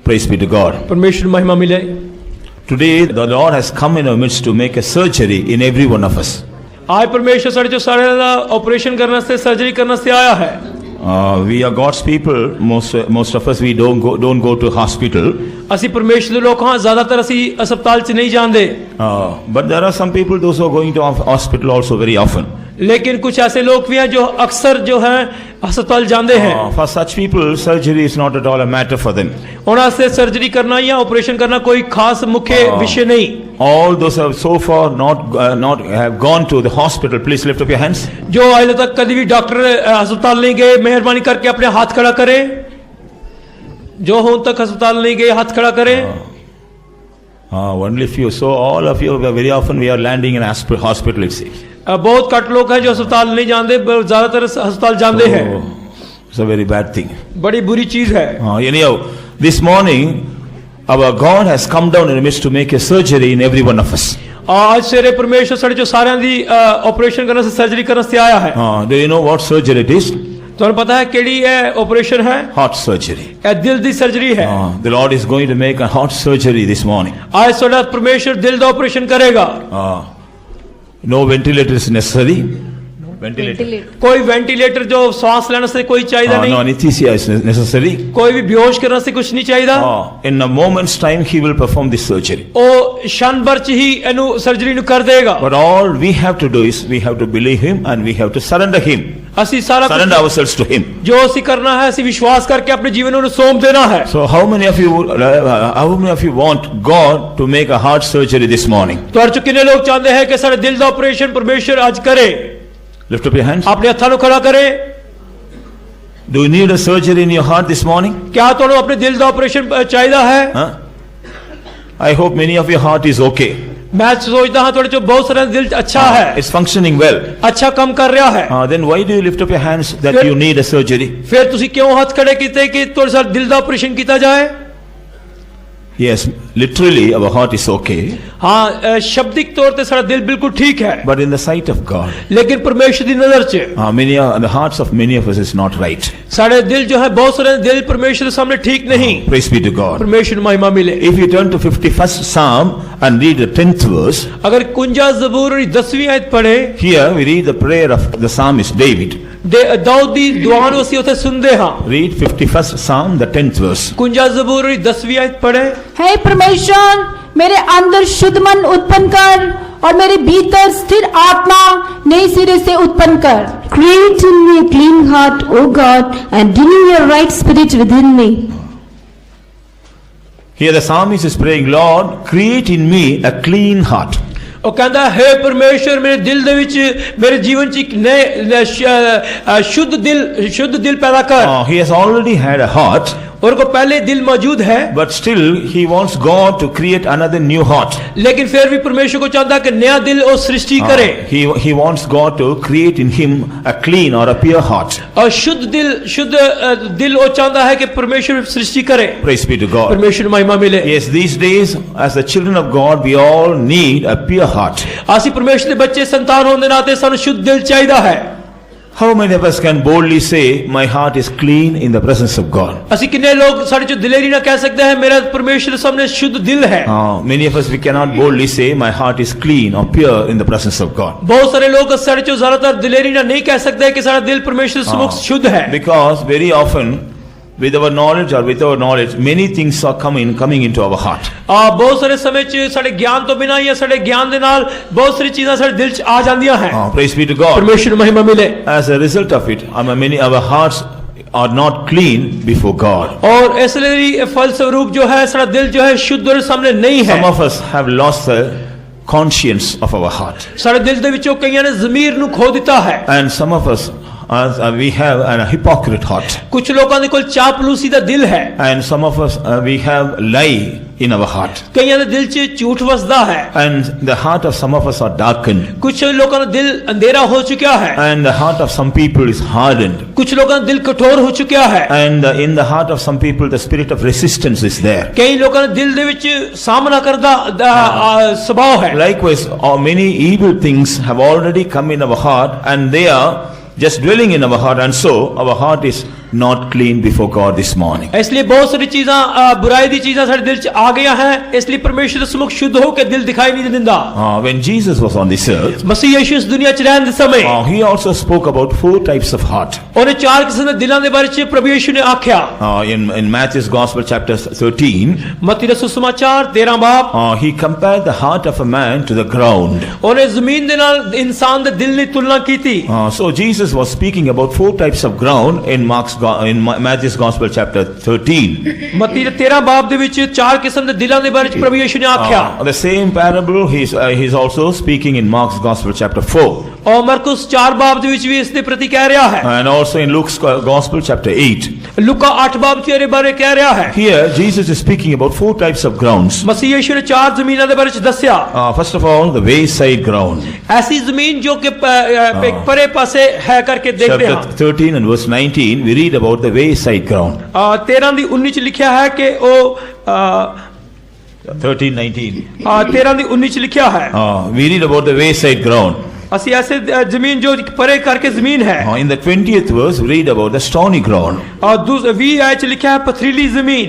Praise be to God. परमेश्वर महिमा मिले। Today the Lord has come in our midst to make a surgery in every one of us. आज परमेश्वर साढ़े जो सारे ऑपरेशन करने से सर्जरी करने से आया है। We are God's people. Most of us we don't go to hospital. असी परमेश्वर दे लोग हाँ ज़्यादातर असी अस्पताल च नहीं जाते। But there are some people those who are going to hospital also very often. लेकिन कुछ ऐसे लोग भी हैं जो अक्सर जो हैं अस्पताल जाते हैं। For such people, surgery is not at all a matter for them. उन्हें से सर्जरी करना या ऑपरेशन करना कोई खास मुख्य विषय नहीं। All those who have so far not have gone to the hospital, please lift up your hands. जो आज तक कभी भी डॉक्टर अस्पताल नहीं गए, मेहरबानी करके अपने हाथ खड़ा करें। जो हो तक अस्पताल नहीं गए, हाथ खड़ा करें। Only few. So all of you, very often we are landing in hospital, it seems. बहुत कट लोग हैं जो अस्पताल नहीं जानते, ज्यादातर अस्पताल जानते हैं। It's a very bad thing. बड़ी बुरी चीज है। Anyhow, this morning our God has come down in the midst to make a surgery in every one of us. आज सेरे परमेश्वर साढ़े जो सारे दी ऑपरेशन करने से सर्जरी करने से आया है। Do you know what surgery it is? तो आपको पता है केड़ी है ऑपरेशन है? Heart surgery. दिल दी सर्जरी है। The Lord is going to make a heart surgery this morning. आज सोडा परमेश्वर दिल दा ऑपरेशन करेगा। No ventilator is necessary. Ventilator. कोई वेंटिलेटर जो सांस लेने से कोई चाहिए नहीं। No anesthesia is necessary. कोई भी बेहोश करने से कुछ नहीं चाहिए। In a moment's time he will perform this surgery. ओ क्षण भर च ही एनु सर्जरी नु कर देगा। But all we have to do is we have to believe him and we have to surrender him. असी सारा surrender ourselves to him. जो असी करना है असी विश्वास करके अपने जीवन उन्हें सौंप देना है। So how many of you want God to make a heart surgery this morning? तो हर कितने लोग चाहते हैं कि सारे दिल दा ऑपरेशन परमेश्वर आज करे? Lift up your hands. अपने हथों को खड़ा करें। Do you need a surgery in your heart this morning? क्या तो अपने दिल दा ऑपरेशन चाहिए है? I hope many of your heart is okay. मैं सोचता हूं थोड़े जो बहुत सारे दिल अच्छा है। It's functioning well. अच्छा काम कर रहा है। Then why do you lift up your hands that you need a surgery? फिर तुसी क्यों हाथ खड़े कीते कि थोड़ा सा दिल दा ऑपरेशन किया जाए? Yes, literally our heart is okay. हाँ शब्दिक तौर पे सारा दिल बिल्कुल ठीक है। But in the sight of God, लेकिन परमेश्वर की नजर से the hearts of many of us is not right. सारे दिल जो है बहुत सारे दिल परमेश्वर के सामने ठीक नहीं। Praise be to God. परमेश्वर महिमा मिले। If you turn to 51st Psalm and read the 10th verse, अगर 51 ज़बूर 10वीं आयत पढ़े, here we read the prayer of the psalmist David. Dawoodi दुआन उसी उसे सुनते हैं। Read 51st Psalm, the 10th verse. 51 ज़बूर 10वीं आयत पढ़े। हे परमेश्वर, मेरे अंदर शुद्ध मन उत्पन्न कर और मेरे भीतर स्थिर आत्मा नए सिरे से उत्पन्न कर। Create in me a clean heart, O God, and renew your right spirit within me. Here the psalmist is praying, Lord, create in me a clean heart. और कहता है हे परमेश्वर मेरे दिल दे विच मेरे जीवन च एक नए शुद्ध दिल पैदा कर। He has already had a heart. और को पहले दिल मौजूद है। But still he wants God to create another new heart. लेकिन फिर भी परमेश्वर को चाहता है कि नया दिल और सृष्टि करे। He wants God to create in him a clean or a pure heart. और शुद्ध दिल वो चाहता है कि परमेश्वर सृष्टि करे। Praise be to God. परमेश्वर महिमा मिले। Yes, these days as the children of God we all need a pure heart. आसी परमेश्वर के बच्चे संतान होने नाते सानू शुद्ध दिल चाहिए है। How many of us can boldly say, my heart is clean in the presence of God? असी कितने लोग सारे जो दिलेरी ना कह सकते हैं मेरा परमेश्वर सामने शुद्ध दिल है? Many of us we cannot boldly say, my heart is clean or pure in the presence of God. बहुत सारे लोग सारे जो ज़्यादातर दिलेरी ना नहीं कह सकते कि सारा दिल परमेश्वर सम्मुख शुद्ध है। Because very often with our knowledge or without knowledge, many things are coming into our heart. बहुत सारे समय च सारे ज्ञान तो बिना या सारे ज्ञान दे नाल बहुत सारी चीज़ां सारे दिल च आ जांदियां हैं। Praise be to God. परमेश्वर महिमा मिले। As a result of it, many our hearts are not clean before God. और इसलिए फलस्वरूप जो है सारा दिल जो है शुद्ध और सामने नहीं है। Some of us have lost the conscience of our heart. सारे दिल दे विचों कईयां ने ज़मीर नु खो दिता है। And some of us we have a hypocrite heart. कुछ लोगों ने कोल चापलूसी दा दिल है। And some of us we have lie in our heart. कईयां दे दिल च झूठ वसदा है। And the heart of some of us are darkened. कुछ लोगों का दिल अंधेरा हो चुका है। And the heart of some people is hardened. कुछ लोगों का दिल कठोर हो चुका है। And in the heart of some people the spirit of resistance is there. कई लोगों का दिल दे विच सामना करदा स्वभाव है। Likewise, many evil things have already come in our heart and they are just dwelling in our heart, and so our heart is not clean before God this morning. इसलिए बहुत सारी चीज़ां बुराई दी चीज़ां साढ़े दिल च आ गया हैं, इसलिए परमेश्वर दे सम्मुख शुद्ध हो के दिल दिखाई नहीं दिंदा। When Jesus was on this earth, मसीह यीशु इस दुनिया च रहन दे समय he also spoke about 4 types of heart. उन्हें 4 किस्म दे दिलां दे बारे च प्रभु यीशु ने आख्या। In Matthew's Gospel chapter 13, मत्ती दा सुसमाचार 13 बाब he compared the heart of a man to the ground. उन्हें जमीन दे नाल इंसान दे दिल दी तुलना की थी। So Jesus was speaking about 4 types of ground in Matthew's Gospel chapter 13. मत्ती दे 13 बाब दे विच 4 किस्म दे दिलां दे बारे च प्रभु यीशु ने आख्या। The same parable he's also speaking in Mark's Gospel chapter 4. और मरकुस 4 बाब दे विच भी इस दे प्रति कह रहा है। And also in Luke's Gospel chapter 8. लूका 8 बाब के बारे कह रहा है। Here Jesus is speaking about 4 types of grounds. मसीह यीशु ने 4 जमीनां दे बारे च दस्या। First of all, the wayside ground. ऐसी जमीन जो कि परे पासे है करके देखते हैं। Chapter 13 and verse 19 we read about the wayside ground. 13 दी 19 च लिखा है कि ओ 13:19. 13 दी 19 च लिखा है। We read about the wayside ground. असि ऐसे जमीन जो परे करके जमीन है। In the 20th verse we read about the stony ground. और 20 आयत च लिखा है पथरीली जमीन।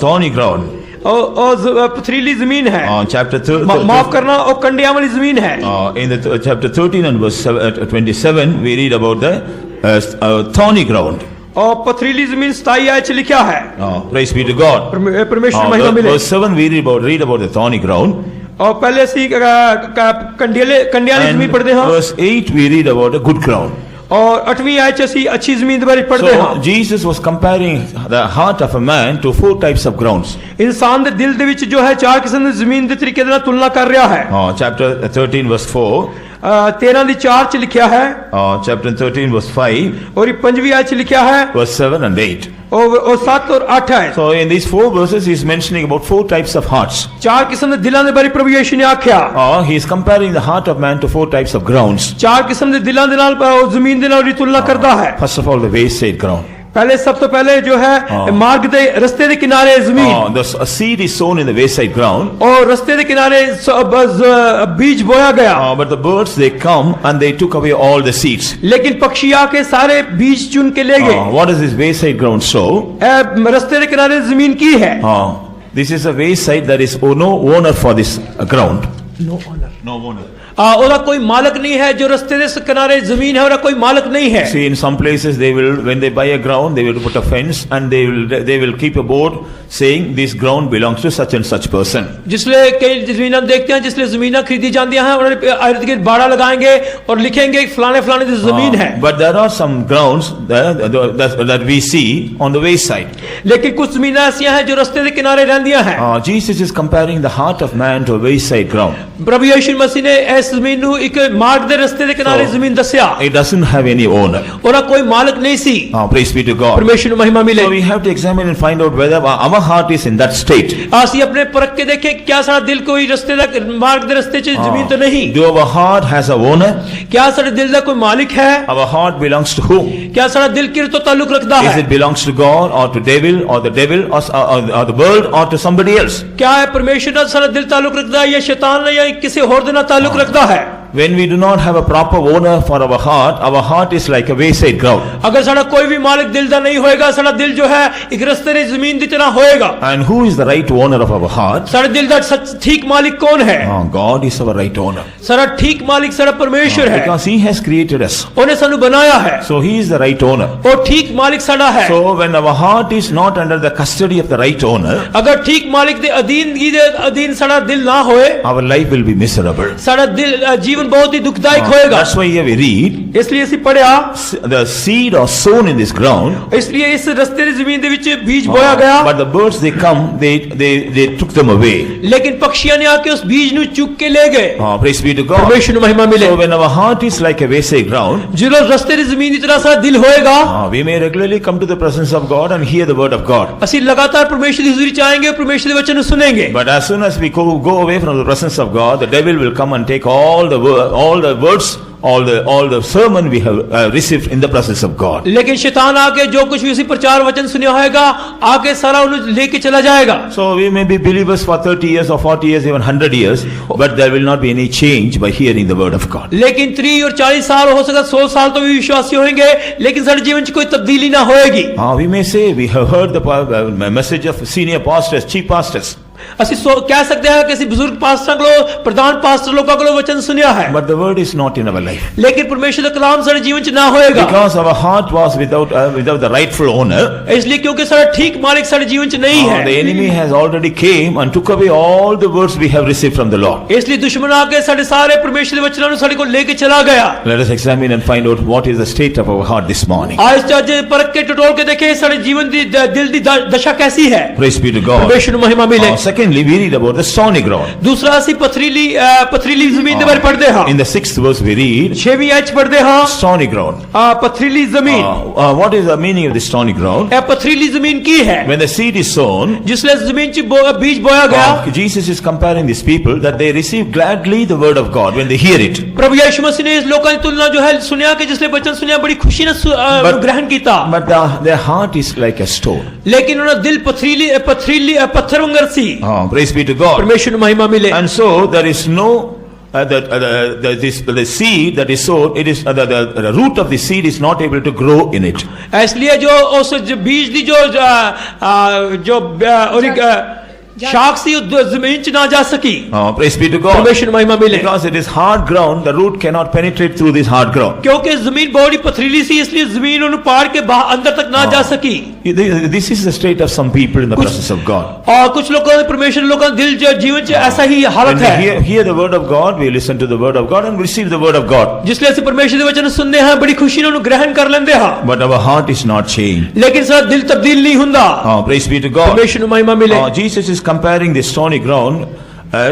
Thorny ground. और पथरीली जमीन है। Chapter माफ करना और कंडियां वाली जमीन है। In the chapter 13 and verse 27 we read about the thorny ground. और पथरीली जमीन 27 आयत च लिखा है। Praise be to God. परमेश्वर महिमा मिले। Verse 7 we read about the thorny ground. और पहले ਅਸੀਂ कंडियाली जमीन पढ़ते हैं। Verse 8 we read about the good ground. और 8वीं आयत च ਅਸੀਂ अच्छी जमीन के बारे पढ़ते So हैं। Jesus was comparing the heart of a man to 4 types of grounds. इंसान दे दिल दे विच जो है 4 किस्म दी जमीन दे तरीके दे नाल तुलना कर रहा है। Chapter 13 verse 4. 13 दी 4 च लिखा है। Chapter 13 verse 5. और 5वीं आयत च लिखा है। Verse 7 and 8. और 7 और 8 है। So in these 4 verses he is mentioning about 4 types of hearts. 4 किस्म दे दिलां दे बारे प्रभु यीशु ने आख्या। He is comparing the heart of man to 4 types of grounds. 4 किस्म दे दिलां दे नाल जमीन दे नाल तुलना करता है। First of all, the wayside ground. पहले सब तो पहले जो है मार्ग दे रस्ते दे किनारे जमीन। The seed is sown in the wayside ground. और रस्ते दे किनारे बीज बोया गया। But the birds they come and they took away all the seeds. लेकिन पक्षी आके सारे बीज चुन के ले गए। What does this wayside ground show? रस्ते दे किनारे जमीन की है। This is a wayside, there is no owner for this ground. No owner. No owner. ओदा कोई मालिक नहीं है, जो रस्ते दे किनारे जमीन है ओदा कोई मालिक नहीं है। See, in some places they will, when they buy a ground, they will put a fence and they will keep a board saying this ground belongs to such and such person. जिसले कई जमीनां देखते हैं, जिसले जमीनां खरीदी जाती हैं उन्होंने इर्द गिर्द बाड़ा लगाएंगे और लिखेंगे फलाने फलाने की जमीन है। But there are some grounds that we see on the wayside. लेकिन कुछ जमीनां ऐसी हैं जो रस्ते दे किनारे रहंदियां हैं। Jesus is comparing the heart of man to a wayside ground. प्रभु यीशु मसीह ने इस जमीन ਨੂੰ ਇੱਕ ਮਾਰਗ ਦੇ ਰਸਤੇ ਦੇ ਕਿਨਾਰੇ ਜ਼ਮੀਨ ਦੱਸਿਆ। It doesn't have any owner. ਉਹਦਾ ਕੋਈ ਮਾਲਕ ਨਹੀਂ ਸੀ। Praise be to God. ਪਰਮੇਸ਼ਰ ਨੂੰ ਮਹਿਮਾ ਮਿਲੇ। So we have to examine and find out whether our heart is in that state. ਅਸੀਂ ਆਪਣੇ ਪਰਖ ਕੇ ਦੇਖੇ क्या ਸਾਡਾ ਦਿਲ ਕੋਈ ਰਸਤੇ ਦਾ ਮਾਰਗ ਦੇ ਰਸਤੇ 'ਚ ਜ਼ਮੀਨ ਤਾਂ ਨਹੀਂ। Do our heart has a owner? क्या ਸਾਡੇ ਦਿਲ ਦਾ ਕੋਈ ਮਾਲਿਕ ਹੈ? Our heart belongs to whom? क्या ਸਾਡਾ ਦਿਲ ਕਿਹਦੇ ਤੋਂ ਤਾਲੁਕ ਰੱਖਦਾ ਹੈ? Is it belongs to God or to devil or the world or to somebody else? क्या है परमेश्वर ਨਾਲ ਸਾਡਾ ਦਿਲ ਤਾਲੁਕ ਰੱਖਦਾ ਹੈ ਜਾਂ ਸ਼ੈਤਾਨ ਨਾਲ ਜਾਂ ਕਿਸੇ ਹੋਰ ਦੇ ਨਾਲ ਤਾਲੁਕ ਰੱਖਦਾ ਹੈ? When we do not have a proper owner for our heart is like a wayside ground. अगर साਡਾ कोई भी मालिक दिल ਦਾ नहीं होएगा, साਡਾ दिल जो है एक रस्ते ਦੀ ਜ਼ਮੀਨ ਦੀ ਤਰ੍ਹਾਂ ਹੋਏਗਾ। And who is the right owner of our heart? साडे दिल ਦਾ ठीक मालिक कौन है? God is our right owner. साडा ठीक मालिक साडा परमेश्वर है। Because he has created us. ਉਹਨੇ ਸਾਨੂੰ बनाया है। So he is the right owner. और ठीक मालिक साडा है। So when our heart is not under the custody of the right owner, अगर ठीक मालिक दे अधीन साडा दिल ना होए, our life will be miserable. साडा दिल जीवन बहुत ही दुखदायक होएगा। That's why here we read, इसलिए ਅਸੀਂ पढ़िया the seed are sown in this ground. इसलिए इस रस्ते ਦੀ ਜ਼ਮੀਨ ਦੇ ਵਿੱਚ बीज बोया गया। But the birds they come, they took them away. लेकिन पक्षियों ने आके उस बीज ਨੂੰ ਚੁੱਕ ਕੇ ਲੈ ਗਏ। Praise be to God. परमेश्वर ਨੂੰ महिमा मिले। So when our heart is like a wayside ground, ਜਦੋਂ ਰਸਤੇ ਦੀ ਜ਼ਮੀਨ ਦੀ ਤਰ੍ਹਾਂ ਸਾਡਾ ਦਿਲ ਹੋਏਗਾ, we may regularly come to the presence of God and hear the word of God. ਅਸੀਂ लगातार परमेश्वर ਦੀ ਹਜ਼ੂਰੀ ਚ आएंगे और परमेश्वर ਦੇ वचन ਨੂੰ सुनेंगे। But as soon as we go away from the presence of God, the devil will come and take all the words all the sermon we have received in the presence of God. लेकिन शैतान आके जो कुछ भी उसी प्रचार वचन सुना होगा आके सारा उन्हें लेके चला जाएगा. So we may be believers for 30 years or 40 years, even 100 years, but there will not be any change by hearing the word of God. लेकिन 30 और 40 साल हो सकता 100 साल तो भी विश्वासी होंगे लेकिन सारे जीवन में कोई तब्दीली ना होएगी. We may say we have heard the message of senior pastors, chief pastors, ਅਸੀਂ कह सकते हैं कि ਅਸੀਂ बुजुर्ग पास्टर को प्रधान पास्टर लोगों को वचन सुनिया है but the word is not in our life. लेकिन परमेश्वर का कलाम सारे जीवन च ना होएगा. Because our heart was without the rightful owner. इसलिए क्योंकि सारा ठीक मालिक सारे जीवन च नहीं है. The enemy has already came and took away all the words we have received from the Lord. इसलिए दुश्मन आके सारे सारे परमेश्वर के वचनों सारे को लेके चला गया. Let us examine and find out what is the state of our heart this morning. आज आज परख के टटोल के देखें सारे जीवन दी दिल दी दशा कैसी है. Praise be to God. परमेश्वर महिमा मिले. Secondly, we read about the stony ground. दूसरा ਅਸੀਂ पथरीली ਜ਼ਮੀਨ ਦੇ ਬਾਰੇ ਪੜ੍ਹਦੇ ਹਾਂ. In the 6th verse we read 6ਵੀਂ ਆਇਤ ਪੜ੍ਹਦੇ ਹਾਂ. stony ground. पथरीली ਜ਼ਮੀਨ. What is the meaning of the stony ground? ਇਹ ਪਥਰੀਲੀ ਜ਼ਮੀਨ ਕੀ ਹੈ? When the seed is sown, जिसले ਜ਼ਮੀਨ ਚ बीज बोया गया. Jesus is comparing these people that they receive gladly the word of God when they hear it. प्रभु यीशु मसीह ने इस लोगों की तुलना जो है सुनिया कि जिसने वचन सुनिया बड़ी खुशी ने ग्रहण कीता. But their heart is like a stone. लेकिन उनका दिल पथरीली पत्थर वांगर सी. Praise be to God. परमेश्वर महिमा मिले. And so there is no the seed that is sown, it is the root of the seed is not able to grow in it. इसलिए जो उस बीज दी जो शाख सी जमीन च ना जा सकी. Praise be to God. परमेश्वर महिमा मिले. Because it is hard ground, the root cannot penetrate through this hard ground. क्योंकि जमीन बहुत पथरीली सी इसलिए जमीन उन्हें पार के अंदर तक ना जा सकी. This is the state of some people in the presence of God. और कुछ लोगों परमेश्वर लोगों का दिल जो जीवन च ऐसा ही हालत है. When we hear the word of God, we listen to the word of God and receive the word of God. जिसलिए ਅਸੀਂ परमेश्वर ਦੇ वचन सुनते हैं बड़ी खुशी ਨਾਲ ਉਹਨੂੰ ग्रहण कर लेंਦੇ ਹਾਂ. But our heart is not changed. लेकिन साਡਾ दिल तब्दील नहीं ਹੁੰਦਾ. Praise be to God. परमेश्वर ਨੂੰ महिमा मिले. Jesus is comparing the stony ground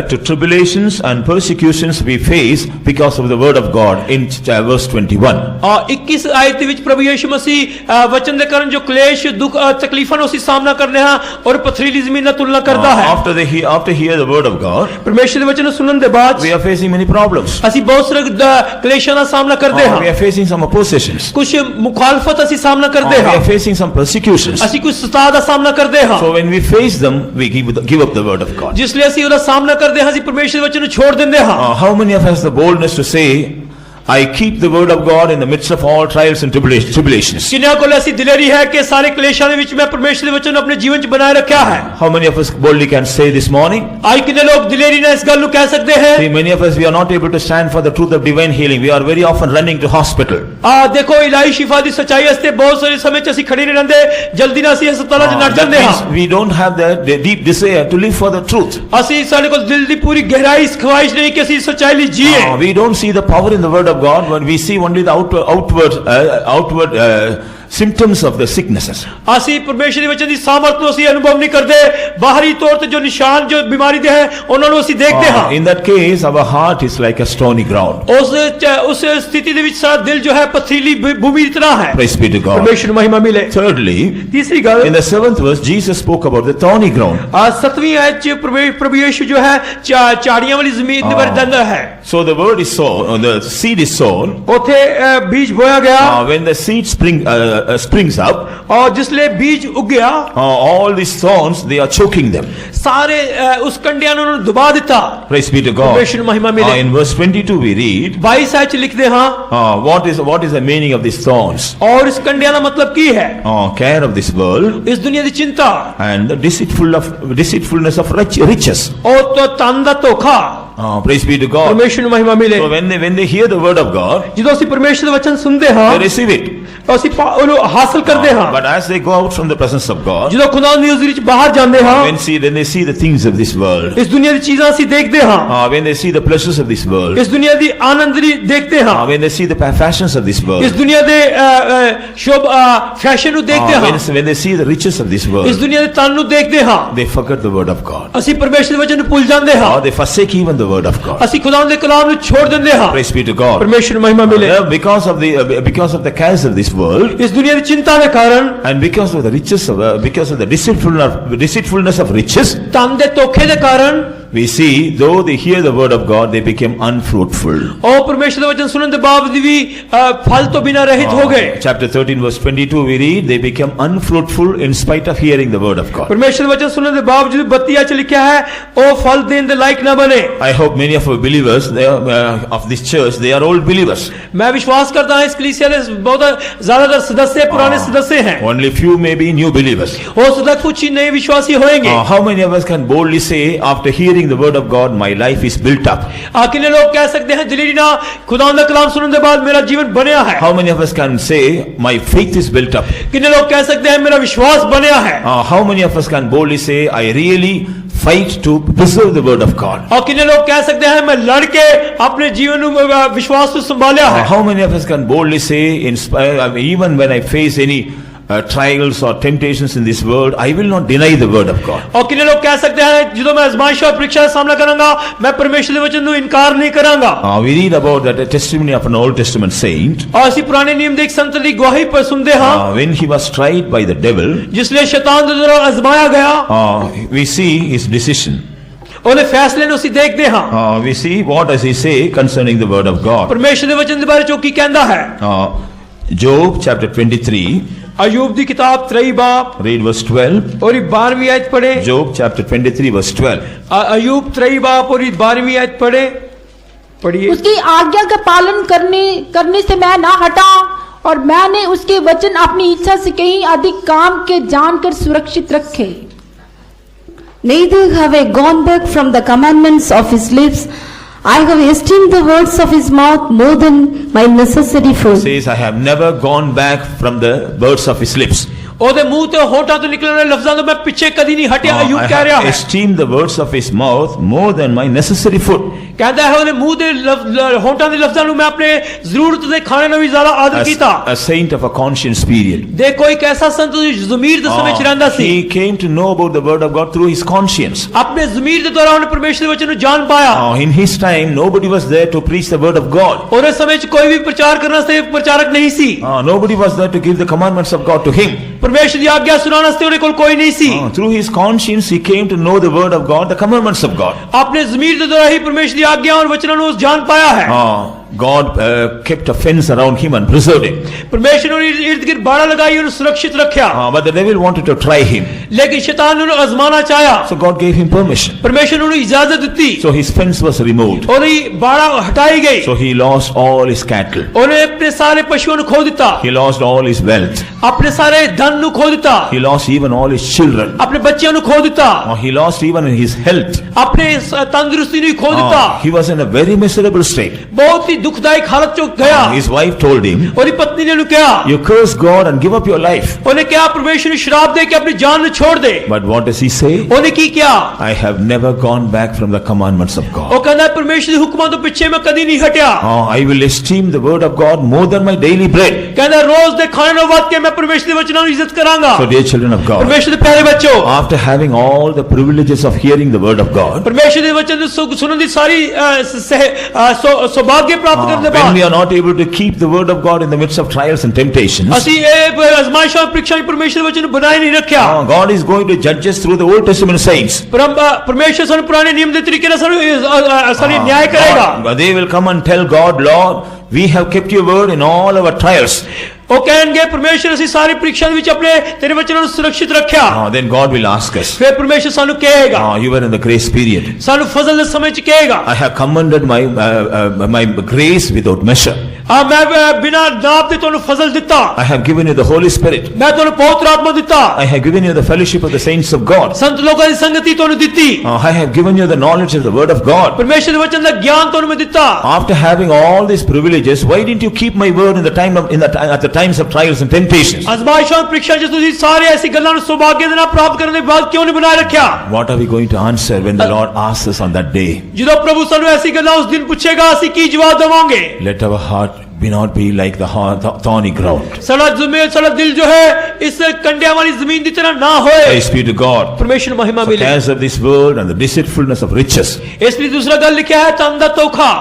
to tribulations and persecutions we face because of the word of God in verse 21. 21 आयत ਵਿੱਚ प्रभु यीशु मसीह वचन ਦੇ ਕਾਰਨ ਜੋ ਕਲੇਸ਼ ਦੁੱਖ ਤਕਲੀਫਾਂ ਨੂੰ ਅਸੀਂ ਸਾਹਮਣਾ ਕਰਨੇ ਹਾਂ ਔਰ ਪਥਰੀਲੀ ਜ਼ਮੀਨ ਨਾਲ ਤੁਲਨਾ ਕਰਦਾ ਹੈ. After hear the word of God, ਪਰਮੇਸ਼ਰ ਦੇ ਵਚਨ ਨੂੰ ਸੁਣਨ ਦੇ ਬਾਅਦ we are facing many problems. ਅਸੀਂ ਬਹੁਤ ਸਾਰੇ ਕਲੇਸ਼ਾਂ ਦਾ ਸਾਹਮਣਾ ਕਰਦੇ ਹਾਂ. We are facing some oppositions. ਕੁਝ ਮੁਖਾਲਫਤ ਅਸੀਂ ਸਾਹਮਣਾ ਕਰਦੇ We ਹਾਂ. are facing some persecutions. ਅਸੀਂ ਕੁਝ ਸਤਾ ਦਾ ਸਾਹਮਣਾ ਕਰਦੇ ਹਾਂ. So when we face them, we give up the word of God. ਜਿਸ ਲਈ ਅਸੀਂ ਉਹਦਾ ਸਾਹਮਣਾ ਕਰਦੇ ਹਾਂ ਅਸੀਂ ਪਰਮੇਸ਼ਰ ਦੇ ਵਚਨ ਨੂੰ ਛੋੜ ਦਿੰਦੇ ਹਾਂ. How many of us have the boldness to say, I keep the word of God in the midst of all trials and tribulations? ਕਿੰਨਿਆਂ ਕੋਲ ਐਸੀ ਦਿਲੇਰੀ ਹੈ ਕਿ ਸਾਰੇ ਕਲੇਸ਼ਾਂ ਦੇ ਵਿੱਚ ਮੈਂ ਪਰਮੇਸ਼ਰ ਦੇ ਵਚਨ ਨੂੰ ਆਪਣੇ ਜੀਵਨ 'ਚ ਬਣਾਏ ਰੱਖਿਆ ਹੈ? How many of us boldly can say this morning? ਅੱਜ ਕਿੰਨੇ ਲੋਕ ਦਿਲੇਰੀ ਨਾਲ ਇਸ ਗੱਲ ਨੂੰ ਕਹਿ ਸਕਦੇ ਹੈ? See, many of us we are not able to stand for the truth of divine healing. We are very often running to hospital. ਦੇਖੋ ਇਲਾਹੀ ਸ਼ਿਫਾ ਦੀ ਸੱਚਾਈ ਵਾਸਤੇ ਬਹੁਤ ਸਾਰੇ ਸਮੇਂ 'ਚ ਅਸੀਂ ਖੜੇ ਨਹੀਂ ਰਹਿੰਦੇ, ਜਲਦੀ ਨਾਲ ਅਸੀਂ ਹਸਪਤਾਲਾਂ 'ਚ ਨੱਠ ਜਾਂਦੇ ਹਾਂ. We don't have the deep desire to live for the truth. ਅਸੀਂ ਸਾਡੇ ਕੋਲ ਦਿਲ ਦੀ ਪੂਰੀ ਗਹਿਰਾਈ ਇਸ ਖਵਾਇਸ਼ ਨਹੀਂ ਕਿ ਅਸੀਂ ਸੱਚਾਈ ਲਈ ਜੀਏ. We don't see the power in the word of God when we see only the outward symptoms of the sicknesses. ਅਸੀਂ ਪਰਮੇਸ਼ਰ ਦੇ ਵਚਨ ਦੀ ਸਾਮਰਥ ਨੂੰ ਅਸੀਂ ਅਨੁਭਵ ਨਹੀਂ ਕਰਦੇ, ਬਾਹਰੀ ਤੌਰ ਤੇ ਜੋ ਨਿਸ਼ਾਨ ਜੋ ਬਿਮਾਰੀ ਦੇ ਹੈ ਉਹਨਾਂ ਨੂੰ ਅਸੀਂ ਦੇਖਦੇ ਹਾਂ. In that case our heart is like a stony ground. ਉਸ ਸਥਿਤੀ ਦੇ ਵਿੱਚ ਸਾਡਾ ਦਿਲ ਜੋ ਹੈ ਪਥਰੀਲੀ ਭੂਮੀ ਦੀ ਤਰ੍ਹਾਂ ਹੈ. Praise be to God. ਪਰਮੇਸ਼ਰ ਨੂੰ ਮਹਿਮਾ ਮਿਲੇ. Thirdly, ਤੀਸਰੀ ਗੱਲ, in the 7th verse Jesus spoke about the thorny ground. 7ਵੀਂ ਆਇਤ 'ਚ ਪ੍ਰਭੂ ਯੀਸ਼ु ਜੋ ਹੈ ਝਾੜੀਆਂ ਵਾਲੀ ਜ਼ਮੀਨ ਦੇ ਬਾਰੇ ਦੱਸਦਾ ਹੈ. So the word is sown, the seed is sown. ਉੱਥੇ ਬੀਜ ਬੋਇਆ ਗਿਆ. When the seed springs up, और जिसले बीज उगया, all these thorns they are choking them. सारे उस कंडिया ने उन्होंने दबा दिता. Praise be to God. परमेश्वर को महिमा मिले. In verse 22 we read, 22 आयत लिखते हैं, what is the meaning of these thorns? और इस कंडिया का मतलब की है? Care of this world, इस दुनिया की चिंता, and the deceitfulness of riches. और तो तन दा धोखा. Praise be to God. परमेश्वर को महिमा मिले. So when they hear the word of God, ਜਦੋਂ ਅਸੀਂ ਪਰਮੇਸ਼ਰ ਦਾ ਵਚਨ ਸੁਣਦੇ ਹਾਂ, they receive it. ਅਸੀਂ ਉਹਨੂੰ ਹਾਸਲ ਕਰਦੇ ਹਾਂ. But as they go out from the presence of God, ਜਦੋਂ ਖੁਦਾ ਦੀ ਹਜ਼ੂਰੀ 'ਚ ਬਾਹਰ ਜਾਂਦੇ ਹਾਂ, when they see the things of this world, ਇਸ ਦੁਨੀਆ ਦੀ ਚੀਜ਼ਾਂ ਅਸੀਂ ਦੇਖਦੇ ਹਾਂ. when they see the pleasures of this world, ਇਸ ਦੁਨੀਆ ਦੀ ਆਨੰਦ ਦੇਖਦੇ ਹਾਂ. when they see the fashions of this world, ਇਸ ਦੁਨੀਆ ਦੇ ਸ਼ੋਭ ਫੈਸ਼ਨ ਨੂੰ ਦੇਖਦੇ ਹਾਂ. when they see the riches of this world, ਇਸ ਦੁਨੀਆ ਦੇ ਤਨ ਨੂੰ ਦੇਖਦੇ ਹਾਂ. they forget the word of God. ਅਸੀਂ ਪਰਮੇਸ਼ਰ ਦੇ ਵਚਨ ਨੂੰ ਭੁੱਲ ਜਾਂਦੇ ਹਾਂ. They forsake even the word of God. ਅਸੀਂ ਖੁਦਾ ਦੇ ਕਲਾਮ ਨੂੰ ਛੋੜ ਦਿੰਦੇ ਹਾਂ. Praise be to God. ਪਰਮੇਸ਼ਰ ਨੂੰ ਮਹਿਮਾ ਮਿਲੇ. Because of the cares of this world, ਇਸ ਦੁਨੀਆ ਦੀ ਚਿੰਤਾ ਦੇ ਕਾਰਨ, and because of the deceitfulness of riches, ਤਨ ਦੇ ਧੋਖੇ ਦੇ ਕਾਰਨ, we see, though they hear the word of God, they became unfruitful. और परमेश्वर ਦਾ वचन सुनने के बावजूद भी फल तो बिना रहित हो गए। Chapter 13 verse 22 we read, they became unfruitful in spite of hearing the word of God. परमेश्वर वचन सुनने के बावजूद 32 च लिखा है ओ फल देने के लायक ना बने। I hope many of our believers of this church, they are old believers. मैं विश्वास करता हूं इस कलीसिया में बहुत ज्यादातर सदस्य पुराने सदस्य हैं। Only few may be new believers. हो सकता है कुछ ही नए विश्वासी होंगे। How many of us can boldly say, after hearing the word of God, my life is built up? कितने लोग कह सकते हैं दिलीरी ना खुदा का कलाम सुनने के बाद मेरा जीवन बनया है। How many of us can say, my faith is built up? कितने लोग कह सकते हैं मेरा विश्वास बनया है। How many of us can boldly say, I really fight to preserve the word of God? और कितने लोग कह सकते हैं मैं लड़ के अपने जीवन विश्वास को संभाला है। How many of us can boldly say, even when I face any trials or temptations in this world, I will not deny the word of God? और कितने लोग कह सकते हैं ਜਦੋਂ मैं आजमाइश और परीक्षा का सामना करूंगा मैं परमेश्वर के वचन को इनकार नहीं करूंगा। We read about that a testimony of an Old Testament saint. और इसी पुराने नियम देख संत की गवाही पर सुनते हैं When he was tried by the devil, जिसलिए शैतान द्वारा आजमाया गया, we see his decision. ਉਹਨੇ फैसले ਨੂੰ ਅਸੀਂ देखते हैं। We see what does he say concerning the word of God. परमेश्वर के वचन के बारे ਚ ਕੀ ਕਹਿੰਦਾ ਹੈ। Job chapter 23, अयूब की किताब 23 बाब read verse 12. और 12वीं आयत पढ़े। Job chapter 23 verse 12. अयूब 23 बाब और 12वीं आयत पढ़े। पढ़िए। उसकी आज्ञा का पालन करने से मैं ना हटा और मैंने उसके वचन अपनी इच्छा से कहीं अधिक काम के जानकर सुरक्षित रखे। Neither have I gone back from the commandments of his lips. I have esteemed the words of his mouth more than my necessary food. Says, I have never gone back from the words of his lips. ਉਹਦੇ ਮੂੰਹ ਤੇ ਹੋਠਾਂ ਤੋਂ ਨਿਕਲਣ ਵਾਲੇ ਲਫ਼ਜ਼ਾਂ ਤੋਂ ਮੈਂ ਪਿੱਛੇ ਕਦੀ ਨਹੀਂ ਹਟਿਆ। ਅਯੂਬ I ਕਹਿ ਰਿਹਾ have ਹੈ esteemed the words of his mouth more than my necessary food. ਕਹਿੰਦਾ ਹੈ ਉਹਦੇ ਮੂੰਹ ਦੇ ਹੋਠਾਂ ਦੇ ਲਫ਼ਜ਼ਾਂ ਨੂੰ ਮੈਂ ਆਪਣੇ ਜ਼ਰੂਰਤ ਦੇ ਖਾਣੇ ਨਾਲੋਂ ਵੀ ਜ਼ਿਆਦਾ ਆਦਰ ਕੀਤਾ। A saint of a conscience period. ਦੇਖੋ ਇੱਕ ਐਸਾ ਸੰਤ ਜੋ ਜ਼ਮੀਰ ਦੇ ਸਮੇਂ ਚ ਰਹਿੰਦਾ ਸੀ। He came to know about the word of God through his conscience. ਆਪਣੇ ਜ਼ਮੀਰ ਦੇ ਦੁਆਰਾ ਉਹਨੇ ਪਰਮੇਸ਼ਰ ਦੇ ਵਚਨ ਨੂੰ ਜਾਣ ਪਾਇਆ। In his time, nobody was there to preach the word of God. ਉਹਦੇ ਸਮੇਂ ਚ ਕੋਈ ਵੀ ਪ੍ਰਚਾਰ ਕਰਨ ਵਾਸਤੇ ਪ੍ਰਚਾਰਕ ਨਹੀਂ ਸੀ। Nobody was there to give the commandments of God to him. ਪਰਮੇਸ਼ਰ ਦੀ ਆਗਿਆ ਸੁਣਾਉਣ ਵਾਸਤੇ ਉਹਦੇ ਕੋਲ ਕੋਈ ਨਹੀਂ ਸੀ। Through his conscience, he came to know the word of God, the commandments of God. ਆਪਣੇ ਜ਼ਮੀਰ ਦੇ ਦੁਆਰਾ ਹੀ ਪਰਮੇਸ਼ਰ ਦੀ ਆਗਿਆ ਔਰ ਵਚਨਾਂ ਨੂੰ ਜਾਣ ਪਾਇਆ ਹੈ। God kept a fence around him and preserved him. परमेश्वर ने इर्द गिर्द बाड़ा लगाई और सुरक्षित रखा। But the devil wanted to try him. लेकिन शैतान ने आजमाना चाहा। So God gave him permission. परमेश्वर ने इजाजत दी। So his fence was removed. और ये बाड़ा हटाई गई। So he lost all his cattle. उन्हें अपने सारे पशुओं को खो दिता। He lost all his wealth. अपने सारे धन को खो दिता। He lost even all his children. अपने बच्चों को खो दिता। He lost even his health. अपने तंदुरुस्ती को खो दिता। He was in a very miserable state. बहुत ही दुखदायक हालत गया। His wife told him, और पत्नी ने कहा, you curse God and give up your life. उन्हें क्या परमेश्वर ने श्राप दे कि अपनी जान छोड़ दे। But what does he say? उन्हें की क्या? I have never gone back from the commandments of God. वो कहता है परमेश्वर के हुक्मों तो पीछे मैं कभी नहीं हटा। I will esteem the word of God more than my daily bread. कहता है रोज दे खाने नो बात के मैं परमेश्वर के वचनों की इज्जत करांगा। So dear children of God, परमेश्वर के प्यारे बच्चों, after having all the privileges of hearing the word of God, परमेश्वर के वचन सुनने की सारी सौभाग्य प्राप्त करने के when बाद we are not able to keep the word of God in the midst of trials and temptations, ਅਸੀਂ ਇਹ आजमाइश और परीक्षा में परमेश्वर के वचन बनाए नहीं रखा। God is going to judge us through the Old Testament saints. परमेश्वर ਸਾਨੂੰ पुराने नियम के तरीके से सारी न्याय करेगा। They will come and tell God, Lord, we have kept your word in all our trials. वो कहेंगे परमेश्वर ਅਸੀਂ सारी परीक्षा ਵਿੱਚ अपने तेरे वचनों ਨੂੰ सुरक्षित रखा। Then God will ask us, फिर परमेश्वर ਸਾਨੂੰ कहेगा, you were in the grace period. ਸਾਨੂੰ फजल के समय ਚ कहेगा, I have commended my grace without measure. मैं बिना नाप दे ਤੁਹਾਨੂੰ फजल दिता। I have given you the Holy Spirit. मैं ਤੁਹਾਨੂੰ पवित्र आत्मा दिता। I have given you the fellowship of the saints of God. संत लोगों की संगति ਤੁਹਾਨੂੰ ਦਿੱਤੀ। I have given you the knowledge of the word of God. परमेश्वर के वचन का ज्ञान ਤੁਹਾਨੂੰ मैं ਦਿੱਤਾ। After having all these privileges, why didn't you keep my word at the times of trials and temptations? आजमाइशों और परीक्षा ਚ ਤੁਸੀਂ ਸਾਰੇ ऐसी ਗੱਲਾਂ ਨੂੰ ਸੁਭਾਗਿਆ ਦੇ ਨਾਲ ਪ੍ਰਾਪਤ ਕਰਨ ਦੇ ਬਾਅਦ ਕਿਉਂ ਨਹੀਂ ਬਣਾਏ ਰੱਖਿਆ? What are we going to answer when the Lord asks us on that day? ਜਦੋਂ ਪ੍ਰਭੂ ਸਾਨੂੰ ऐसी ਗੱਲਾਂ ਉਸ ਦਿਨ ਪੁੱਛੇਗਾ ਅਸੀਂ ਕੀ ਜਵਾਬ ਦੇਵਾਂਗੇ? Let our heart be not be like the thorny ground. साड़ा दिल जो है इस कंडिया वाली जमीन की तरह ना होए। Praise be to God. परमेश्वर महिमा For मिले। cares of this world and the deceitfulness of riches, इसलिए दूसरा गल लिखा है धन दा धोखा।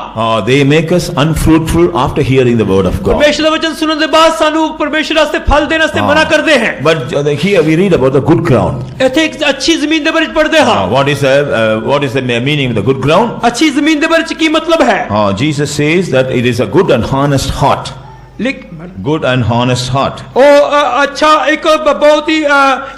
they make us unfruitful after hearing the word of God. परमेश्वर का वचन सुनने के बाद सानू परमेश्वर वास्ते फल देने वास्ते मना करते हैं। But here we read about the good ground. इथे एक अच्छी जमीन दे बारे च पढ़दे हां। What is the meaning of the good ground? अच्छी जमीन दे बारे च की मतलब है? Jesus says that it is a good and honest heart. Good and honest heart. ओ अच्छा एक बहुत ही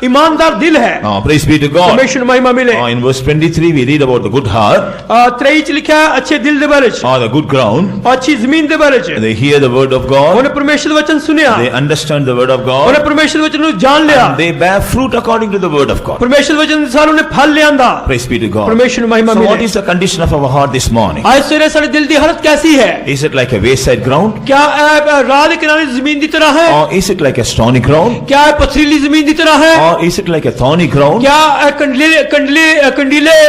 ईमानदार दिल है। Praise be to God. परमेश्वर महिमा मिले। In verse 23 we read about the good heart. 23 च लिखा है अच्छे दिल दे बारे च। The good ground. अच्छी जमीन दे बारे च। They hear the word of God. उन्हें परमेश्वर वचन सुनिया। They understand the word of God. उन्हें परमेश्वर वचन को जान लिया। And they bear fruit according to the word of God. परमेश्वर वचन अनुसार उन्हें फल ले आंदा। Praise be to God. परमेश्वर महिमा So मिले। what is the condition of our heart this morning? आज सवेरे साडे दिल दी हालत कैसी है? Is it like a wayside ground? क्या राह के किनारे जमीन की तरह है? Or is it like a stony ground? क्या पथरीली जमीन की तरह है? Or is it like a thorny ground? क्या कंडीले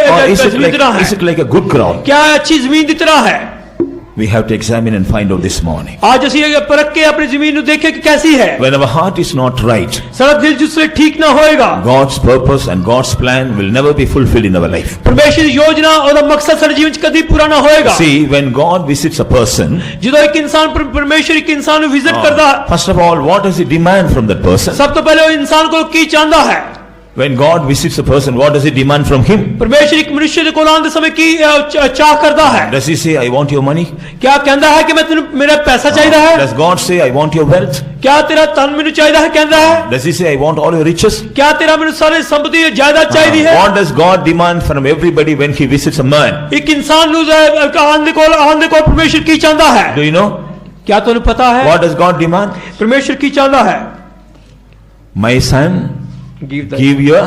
Or is जमीन की तरह is है? it like a good ground? क्या अच्छी जमीन की तरह है? We have to examine and find out this morning. आज ਅਸੀਂ परख के अपनी जमीन को देखें कि कैसी है। When our heart is not right, सारा दिल जिससे ठीक ना होएगा, God's purpose and God's plan will never be fulfilled in our life. परमेश्वर की योजना और मकसद सारे जीवन च कभी पूरा ना होएगा। See, when God visits a person, ਜਦੋਂ एक इंसान परमेश्वर एक इंसान को विजिट करता है, first of all, what does he demand from that person? सब तो पहले वो इंसान को की चाहता है। When God visits a person, what does he demand from him? परमेश्वर एक मनुष्य को आने समय की चाह करता है। Does he say, I want your money? क्या कहता है कि मैं तेरे मेरा पैसा चाहिए है? Does God say, I want your wealth? क्या तेरा धन मेनू चाहिए है? कहता है। Does he say, I want all your riches? क्या तेरा मेनू सारे संपत्ति जायदाद चाहिए है? What does God demand from everybody when he visits a man? एक इंसान नु आने को परमेश्वर की चाहता है। Do you know? क्या तुम्हें पता है? What does God demand? परमेश्वर की चाहता है। My son, give your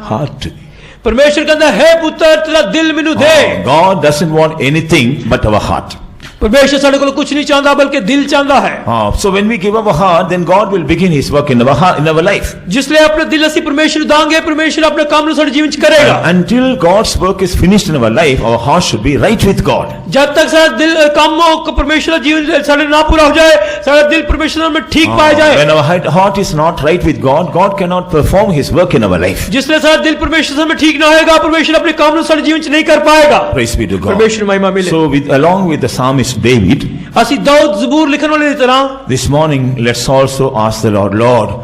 heart to me. परमेश्वर कहता है, हे पुत्र तेरा दिल मेनू दे। God doesn't want anything but our heart. परमेश्वर साडे कोल कुछ नहीं चाहता बल्कि दिल चाहता है। So when we give our heart, then God will begin His work in our heart, in our life. जिसलिए अपने दिल असी परमेश्वर दांगे, परमेश्वर अपने काम नु साडे जीवन च करेगा। Until God's work is finished in our life, our heart should be right with God. जब तक सारा दिल काम परमेश्वर जीवन साडे ना पूरा हो जाए, सारा दिल परमेश्वर में ठीक पाया जाए। When our heart is not right with God, God cannot perform His work in our life. जिसलिए सारा दिल परमेश्वर में ठीक ना होएगा, परमेश्वर अपने काम नु साडे जीवन च नहीं कर पाएगा। Praise be to God. परमेश्वर महिमा मिले। So along with the psalmist David, असी दाऊद ज़बूर लिखने वाले की तरह this morning let's also ask the Lord,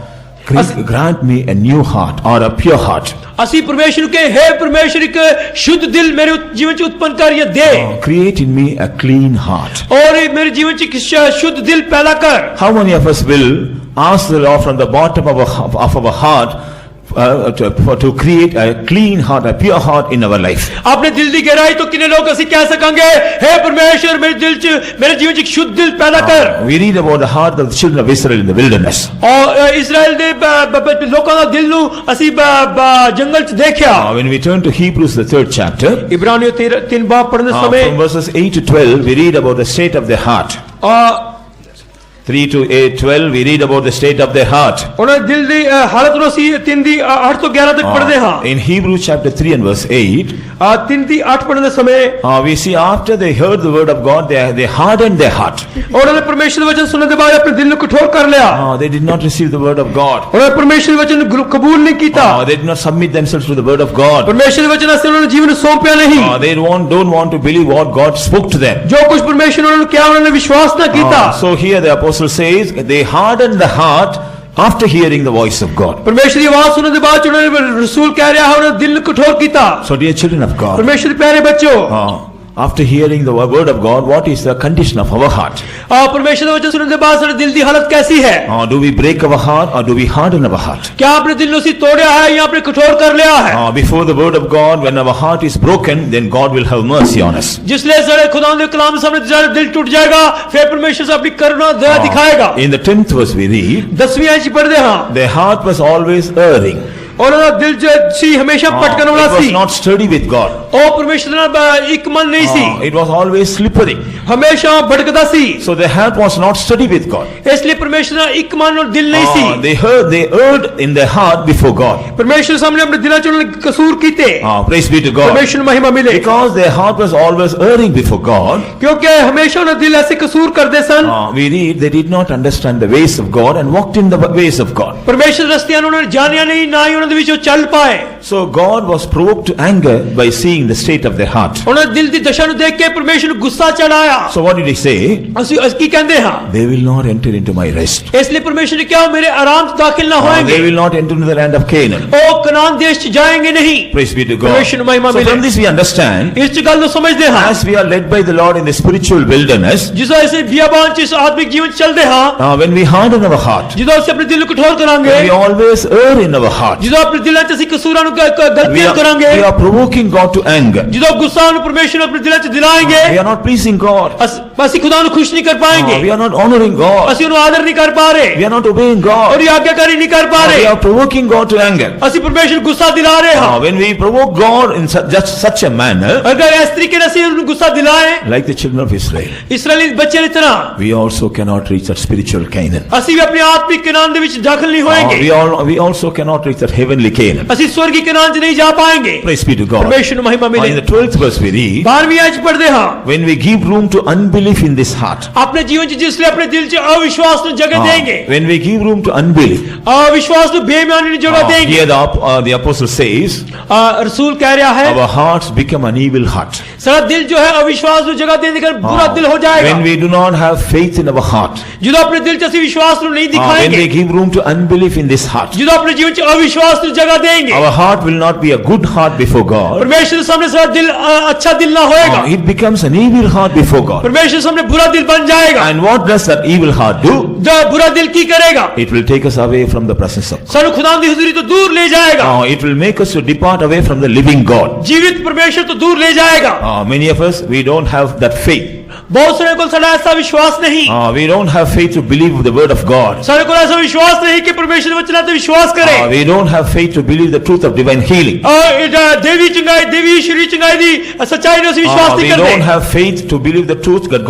grant me a new heart or a pure heart. असी परमेश्वर के हे परमेश्वर एक शुद्ध दिल मेरे जीवन च उत्पन्न कर या दे। Create in me a clean heart. और मेरे जीवन च एक शुद्ध दिल पैदा कर। How many of us will ask the Lord from the bottom of our heart to create a clean heart, a pure heart in our life? आपने दिल दी गहराई तो कितने लोग ऐसे कह सकेंगे, हे परमेश्वर मेरे दिल च मेरे जीवन च एक शुद्ध दिल पैदा कर। We read about the heart of the children of Israel in the wilderness. और इस्राएल दे लोगों का दिल नु असी जंगल च देखा। When we turn to Hebrews the 3rd chapter, इब्रानियों 3 बाब पढ़ने समय from verses 8 to 12 we read about the state of the heart. 3 to 8, 12 we read about the state of their heart. उन्हें दिल दी हालत नो सी 3 दी 8 तो 11 तक पढ़ते हैं। In Hebrews chapter 3 and verse 8, 3 दी 8 पढ़ने समय we see after they heard the word of God, they hardened their heart. और उन्हें परमेश्वर वचन सुनने के बाद अपने दिल को कठोर कर लिया। They did not receive the word of God. उन्हें परमेश्वर वचन कबूल नहीं किया। They did not submit themselves to the word of God. परमेश्वर वचन से उन्होंने जीवन सौंपया नहीं। They don't want to believe what God spoke to them. जो कुछ परमेश्वर उन्होंने किया उन्होंने विश्वास न किया। So here the apostle says they hardened the heart after hearing the voice of God. परमेश्वर की आवाज सुनने के बाद उन्होंने रसूल कह रहा है उन्होंने दिल कठोर किया। So dear children of God, परमेश्वर के प्यारे बच्चों, after hearing the word of God, what is the condition of our heart? परमेश्वर का वचन सुनने के बाद हमारे दिल की हालत कैसी है? Do we break our heart or do we harden our heart? क्या आपने दिल से तोड़ा है या आपने कठोर कर लिया है? Before the word of God, when our heart is broken, then God will have mercy on us. जिसलिए सारे खुदा के कलाम सामने जरा दिल टूट जाएगा, फिर परमेश्वर से अपनी करुणा दया दिखाएगा। In the 10th verse we read, 10वीं आयत पढ़ते हैं, their heart was always erring. ਉਹਨਾਂ ਦਾ ਦਿਲ ਜੋ ਸੀ ਹਮੇਸ਼ਾ ਭਟਕਣ it ਵਾਲਾ was C not steady with God. ਉਹ ਪਰਮੇਸ਼ਰ ਨਾਲ ਇੱਕ ਮਨ ਨਹੀਂ ਸੀ It was always slippery. ਹਮੇਸ਼ਾ ਭਟਕਦਾ ਸੀ So their heart was not steady with God. ਇਸ ਲਈ ਪਰਮੇਸ਼ਰ ਦਾ ਇੱਕ ਮਨ ਔਰ ਦਿਲ ਨਹੀਂ ਸੀ They erred in their heart before God. ਪਰਮੇਸ਼ਰ ਸਾਹਮਣੇ ਆਪਣੇ ਦਿਲਾਂ ਚ ਉਹਨਾਂ ਨੇ ਕਸੂਰ ਕੀਤੇ Praise be to God. ਪਰਮੇਸ਼ਰ ਨੂੰ ਮਹਿਮਾ ਮਿਲੇ Because their heart was always erring before God, ਕਿਉਂਕਿ ਹਮੇਸ਼ਾ ਉਹਨਾਂ ਦਿਲ ਐਸੇ ਕਸੂਰ ਕਰਦੇ ਸਨ we read they did not understand the ways of God and walked in the ways of God. ਪਰਮੇਸ਼ਰ ਰਸਤਿਆਂ ਨੂੰ ਉਹਨਾਂ ਨੇ ਜਾਣਿਆ ਨਹੀਂ ਨਾ ਹੀ ਉਹਨਾਂ ਦੇ ਵਿੱਚੋਂ ਚੱਲ ਪਾਏ So God was provoked to anger by seeing the state of their heart. ਉਹਨਾਂ ਦੇ ਦਿਲ ਦੀ ਦਸ਼ਾ ਨੂੰ ਦੇਖ ਕੇ ਪਰਮੇਸ਼ਰ ਨੂੰ ਗੁੱਸਾ ਚੜਾਇਆ So what did he say? ਅਸੀਂ ਕੀ ਕਹਿੰਦੇ ਹਾਂ They will not enter into my rest. ਇਸ ਲਈ ਪਰਮੇਸ਼ਰ ਨੇ ਕਿਹਾ ਮੇਰੇ ਆਰਾਮ ਚ ਦਾਖਲ ਨਾ They ਹੋਣਗੇ will not enter into the land of Canaan. ਉਹ ਕਨਾਨ ਦੇਸ਼ ਚ ਜਾਏਂਗੇ ਨਹੀਂ Praise be to God. ਪਰਮੇਸ਼ਰ ਨੂੰ ਮਹਿਮਾ So ਮਿਲੇ from this we understand, ਇਸ ਚ ਗੱਲ ਨੂੰ ਸਮਝਦੇ ਹਾਂ as we are led by the Lord in the spiritual wilderness, ਜਿਸ ਐਸੇ ਬਿਆਬਾਨ ਚ ਇਸ ਆਤਮਿਕ ਜੀਵਨ ਚ ਚੱਲਦੇ ਹਾਂ when we harden our heart, ਜਦੋਂ ਅਸੀਂ ਆਪਣੇ ਦਿਲ ਨੂੰ ਕਠੋਰ ਕਰਾਂਗੇ we always err in our heart. ਜਦੋਂ ਆਪਣੇ ਦਿਲਾਂ ਚ ਅਸੀਂ ਕਸੂਰਾਂ ਨੂੰ We ਗਲਤੀਆਂ are, ਕਰਾਂਗੇ we are provoking God to anger. ਜਦੋਂ ਗੁੱਸਾ ਨੂੰ ਪਰਮੇਸ਼ਰ ਨੂੰ ਆਪਣੇ ਦਿਲਾਂ ਚ ਦਿਲਾਏਂਗੇ We are not pleasing God. ਅਸੀਂ ਖੁਦਾ ਨੂੰ ਖੁਸ਼ ਨਹੀਂ ਕਰ ਪਾएंगे We are not honoring God. ਅਸੀਂ ਉਹਨੂੰ ਆਦਰ ਨਹੀਂ ਕਰ ਪਾ ਰਹੇ We are not obeying God. ਉਹਦੀ ਆਗਿਆਕਾਰੀ ਨਹੀਂ ਕਰ ਪਾ We ਰਹੇ are provoking God to anger. ਅਸੀਂ ਪਰਮੇਸ਼ਰ ਨੂੰ ਗੁੱਸਾ ਦਿਲਾ ਰਹੇ ਹਾਂ When we provoke God in just such a manner, ਅਗਰ ਇਸ ਤਰੀਕੇ ਨਾਲ ਅਸੀਂ ਉਹਨੂੰ ਗੁੱਸਾ ਦਿਲਾਏ like the children of Israel, ਇਸਰਾਏਲੀ ਬੱਚਿਆਂ ਦੀ ਤਰ੍ਹਾਂ we also cannot reach that spiritual Canaan. ਅਸੀਂ ਵੀ ਆਪਣੀ ਆਤਮਿਕ ਕਨਾਨ ਦੇ ਵਿੱਚ ਦਾਖਲ ਨਹੀਂ ਹੋਏਂਗੇ We also cannot reach that heavenly Canaan. ਅਸੀਂ ਸਵਰਗੀ ਕਨਾਨ 'ਚ ਨਹੀਂ ਜਾ ਪਾएंगे Praise be to God. ਪਰਮੇਸ਼ਰ ਨੂੰ ਮਹਿਮਾ In ਮਿਲੇ the 12th verse we read, 12ਵੀਂ ਆਇਤ 'ਚ ਪੜ੍ਹਦੇ ਹਾਂ when we give room to unbelief in this heart, ਆਪਣੇ ਜੀਵਨ 'ਚ ਜਿਸ ਲਈ ਆਪਣੇ ਦਿਲ 'ਚ ਅਵਿਸ਼ਵਾਸ ਨੂੰ ਜਗ੍ਹਾ ਦੇਂਗੇ when we give room to unbelief, ਅਵਿਸ਼ਵਾਸ ਨੂੰ ਬੇਈਮਾਨੀ ਨੂੰ ਜਗ੍ਹਾ ਦੇਂਗੇ here the apostle says, ਰਸੂਲ ਕਹਿ ਰਿਹਾ ਹੈ our hearts become an evil heart. ਸਾਡਾ ਦਿਲ ਜੋ ਹੈ ਅਵਿਸ਼ਵਾਸ ਨੂੰ ਜਗ੍ਹਾ ਦੇਣ ਦੇ ਕਾਰਨ ਬੁਰਾ ਦਿਲ ਹੋ ਜਾਏਗਾ When we do not have faith in our heart, ਜਦੋਂ ਆਪਣੇ ਦਿਲ 'ਚ ਅਸੀਂ ਵਿਸ਼ਵਾਸ ਨੂੰ ਨਹੀਂ when we ਦਿਖਾਏਂਗੇ give room to unbelief in this heart, ਜਦੋਂ ਆਪਣੇ ਜੀਵਨ 'ਚ ਅਵਿਸ਼ਵਾਸ ਨੂੰ ਜਗ੍ਹਾ ਦੇਂਗੇ our heart will not be a good heart before God. ਪਰਮੇਸ਼ਰ ਦੇ ਸਾਹਮਣੇ ਸਾਡਾ ਦਿਲ ਅੱਛਾ ਦਿਲ ਨਾ ਹੋਏਗਾ It becomes an evil heart before God. ਪਰਮੇਸ਼ਰ ਸਾਹਮਣੇ ਬੁਰਾ ਦਿਲ ਬਣ ਜਾਏਗਾ And what does that evil heart do? ਜੋ ਬੁਰਾ ਦਿਲ ਕੀ ਕਰੇਗਾ It will take us away from the presence of God. ਸਾਨੂੰ ਖੁਦਾ ਦੀ ਹਜ਼ੂਰੀ ਤੋਂ ਦੂਰ ਲੈ ਜਾਏਗਾ It will make us to depart away from the living God. ਜੀਵਿਤ ਪਰਮੇਸ਼ਰ ਤੋਂ ਦੂਰ ਲੈ ਜਾਏਗਾ Many of us, we don't have that faith. ਬਹੁਤ ਸਾਰੇ ਕੋਲ ਸਾਡਾ ਐਸਾ ਵਿਸ਼ਵਾਸ ਨਹੀਂ We don't have faith to believe the word of God. ਸਾਡੇ ਕੋਲ ਐਸਾ ਵਿਸ਼ਵਾਸ ਨਹੀਂ ਕਿ ਪਰਮੇਸ਼ਰ ਦੇ ਵਚਨਾਂ ਤੇ ਵਿਸ਼ਵਾਸ ਕਰੇ We don't have faith to believe the truth of divine healing. ਦੇਵੀ ਚੰਗਾਈ ਦੇਵੀ ਸ਼੍ਰੀ ਚੰਗਾਈ ਦੀ ਸੱਚਾਈ ਨੂੰ ਅਸੀਂ ਵਿਸ਼ਵਾਸ ਨਹੀਂ We don't ਕਰਦੇ have faith to believe the truth that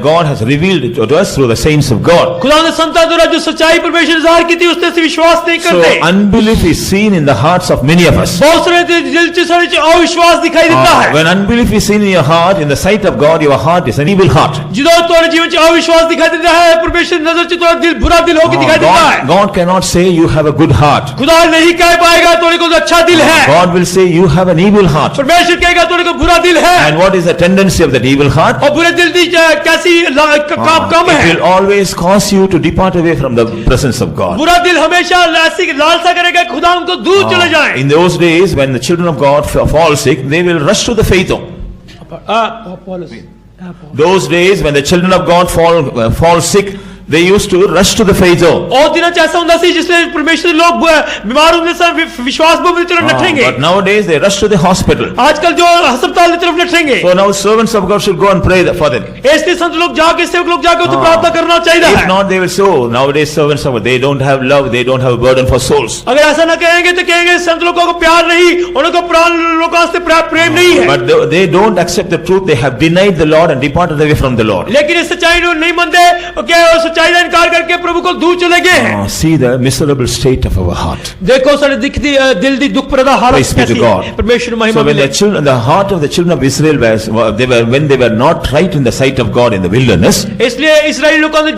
God has revealed it to us through the saints of God. ਖੁਦਾ ਦੇ ਸੰਤਾਂ ਦੁਆਰਾ ਜੋ ਸੱਚਾਈ ਪਰਮੇਸ਼ਰ ਨੇ ਜ਼ਾਹਿਰ ਕੀਤੀ ਉਸ ਤੇ ਅਸੀਂ ਵਿਸ਼ਵਾਸ ਨਹੀਂ So ਕਰਦੇ unbelief is seen in the hearts of many of us. ਬਹੁਤ ਸਾਰੇ ਦੇ ਦਿਲ 'ਚ ਸਾਡੇ 'ਚ ਅਵਿਸ਼ਵਾਸ ਦਿਖਾਈ ਦਿੰਦਾ ਹੈ When unbelief is seen in your heart, in the sight of God, your heart is an evil heart. ਜਦੋਂ ਤੁਹਾਡੇ ਜੀਵਨ 'ਚ ਅਵਿਸ਼ਵਾਸ ਦਿਖਾਈ ਦਿੰਦਾ ਹੈ ਪਰਮੇਸ਼ਰ ਦੀ ਨਜ਼ਰ 'ਚ ਤੁਹਾਡਾ ਦਿਲ ਬੁਰਾ ਦਿਲ ਹੋ ਕੇ ਦਿਖਾਈ ਦਿੰਦਾ ਹੈ God cannot say you have a good heart. ਖੁਦਾ ਨਹੀਂ ਕਹਿ ਪਾਏਗਾ ਤੁਹਾਡੇ ਕੋਲ ਅੱਛਾ ਦਿਲ ਹੈ God will say you have an evil heart. ਪਰਮੇਸ਼ਰ ਕਹੇਗਾ ਤੁਹਾਡੇ ਕੋਲ ਬੁਰਾ ਦਿਲ ਹੈ And what is the tendency of that evil heart? और बुरे दिल दी कैसी कम It है will always cause you to depart away from the presence of God. बुरा दिल हमेशा ऐसी लालसा करेगा खुदा उनको दूर चले जाएं In those days when the children of God fall sick, they will rush to the faith home. Those days when the children of God fall sick, they used to rush to the faith home. और दिनों च ऐसा होता सी जिसमें परमेश्वर लोग बीमार होने से विश्वास भवन की तरफ नठेंगे But nowadays they rush to the hospital. आजकल जो अस्पताल की तरफ नठेंगे So now servants of God should go and pray for them. इसलिए संत लोग जाके सेवक लोग जाके उसे प्रार्थना करना चाहिए If not, they will say, oh, nowadays servants of God, they don't have love, they don't have a burden for souls. अगर ऐसा ना कहेंगे तो कहेंगे संत लोगों को प्यार नहीं उनको प्राण लोगों से प्रेम नहीं है But they don't accept the truth. They have denied the Lord and departed away from the Lord. लेकिन इस सच्चाई को नहीं मानते क्या सच्चाई का इनकार करके प्रभु को दूर चले गए हैं See the miserable state of our heart. देखो सारे दिखती दिल दी दुख प्रदा हालत Praise be to कैसी God. है परमेश्वर So महिमा when मिले the heart of the children of Israel when they were not right in the sight of God in the wilderness, इसलिए इस्राएली लोगों ने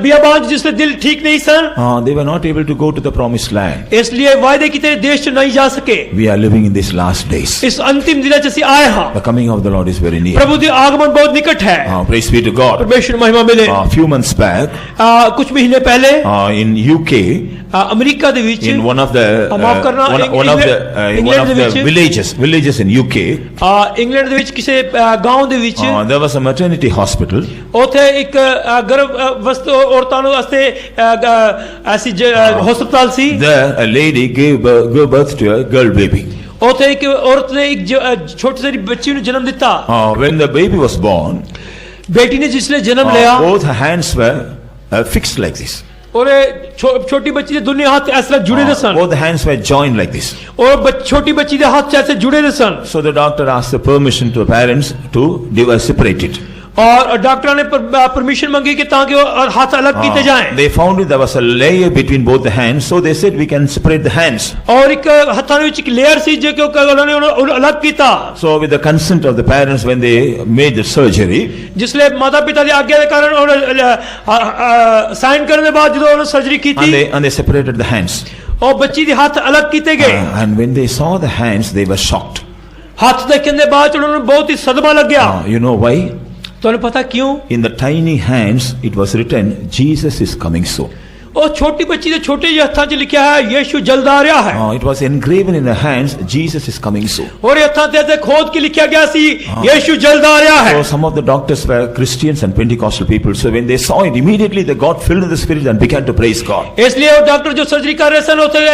बियाबान जिससे दिल ठीक नहीं सन they were not able to go to the promised land. इसलिए वायदे की तेरे देश से नहीं जा सके We are living in these last days. इस अंतिम दिन जैसे आए हाँ The coming of the Lord is very near. प्रभु दी आगमन बहुत निकट है Praise be to God. परमेश्वर महिमा मिले A few months back, कुछ महीने पहले in UK, America they which in one of the माफ करना villages in UK, इंग्लैंड दे विच किसी गांव दे विच there was a maternity hospital. उथे एक गर्भवस्थ औरतां नु वास्ते ऐसी हस्पताल सी There a lady gave birth to a girl baby. उथे एक औरत ने एक छोटी सी बच्ची नु जन्म दिता When the baby was born, बेटी ने जिसने जन्म लिया both her hands were fixed like this. और छोटी बच्ची ਦੇ ਦੋਨੇ ਹੱਥ ਇਸ ਤਰ੍ਹਾਂ ਜੁੜੇ ਦੇ ਸਨ Both the hands were joined like this. और ਛੋਟੀ ਬੱਚੀ ਦੇ ਹੱਥ ਐਸੇ ਜੁੜੇ ਦੇ ਸਨ So the doctor asked the permission to the parents to separate it. और डॉक्टर ने परमिशन मांगी कि ताकि वो हाथ अलग किए जाएं They found it there was a layer between both the hands, so they said we can separate the hands. और एक हत्थां ਦੇ ਵਿੱਚ ਇੱਕ ਲੇਅਰ ਸੀ ਜੋ ਕਿ ਉਹਨਾਂ ਨੇ ਅਲੱਗ ਕੀਤਾ So with the consent of the parents, when they made the surgery, ਜਿਸਲੇ ਮਾਤਾ ਪਿਤਾ ਦੀ ਆਗਿਆ ਦੇ ਕਾਰਨ ਉਹ ਸਾਈਨ ਕਰਨ ਦੇ ਬਾਅਦ ਜਦੋਂ ਉਹਨਾਂ ਸਰਜਰੀ ਕੀਤੀ and they separated the hands. ਉਹ ਬੱਚੀ ਦੇ ਹੱਥ ਅਲੱਗ ਕੀਤੇ ਗਏ And when they saw the hands, they were shocked. ਹੱਥ ਦੇਖਣ ਦੇ ਬਾਅਦ ਉਹਨਾਂ ਨੂੰ ਬਹੁਤ ਹੀ ਸਦਮਾ ਲੱਗਿਆ You know why? ਤੁਹਾਨੂੰ ਪਤਾ ਕਿਉਂ In the tiny hands, it was written, Jesus is coming soon. ਉਹ ਛੋਟੀ ਬੱਚੀ ਦੇ ਛੋਟੇ ਜਿਹੇ ਹੱਥਾਂ 'ਚ ਲਿਖਿਆ ਹੈ ਯੀਸ਼ੂ ਜਲਦ ਆ ਰਿਹਾ ਹੈ It was engraven in the hands, Jesus is coming soon. ਔਰ ਇਹ ਹੱਥਾਂ ਤੇ ਖੋਦ ਕੇ ਲਿਖਿਆ ਗਿਆ ਸੀ ਯੀਸ਼ੂ ਜਲਦ ਆ ਰਿਹਾ ਹੈ So some of the doctors were Christians and Pentecostal people. So when they saw it, immediately they got filled with the Spirit and began to praise God. ਇਸ ਲਈ ਉਹ ਡਾਕਟਰ ਜੋ ਸਰਜਰੀ ਕਰ ਰਹੇ ਸਨ ਉੱਥੇ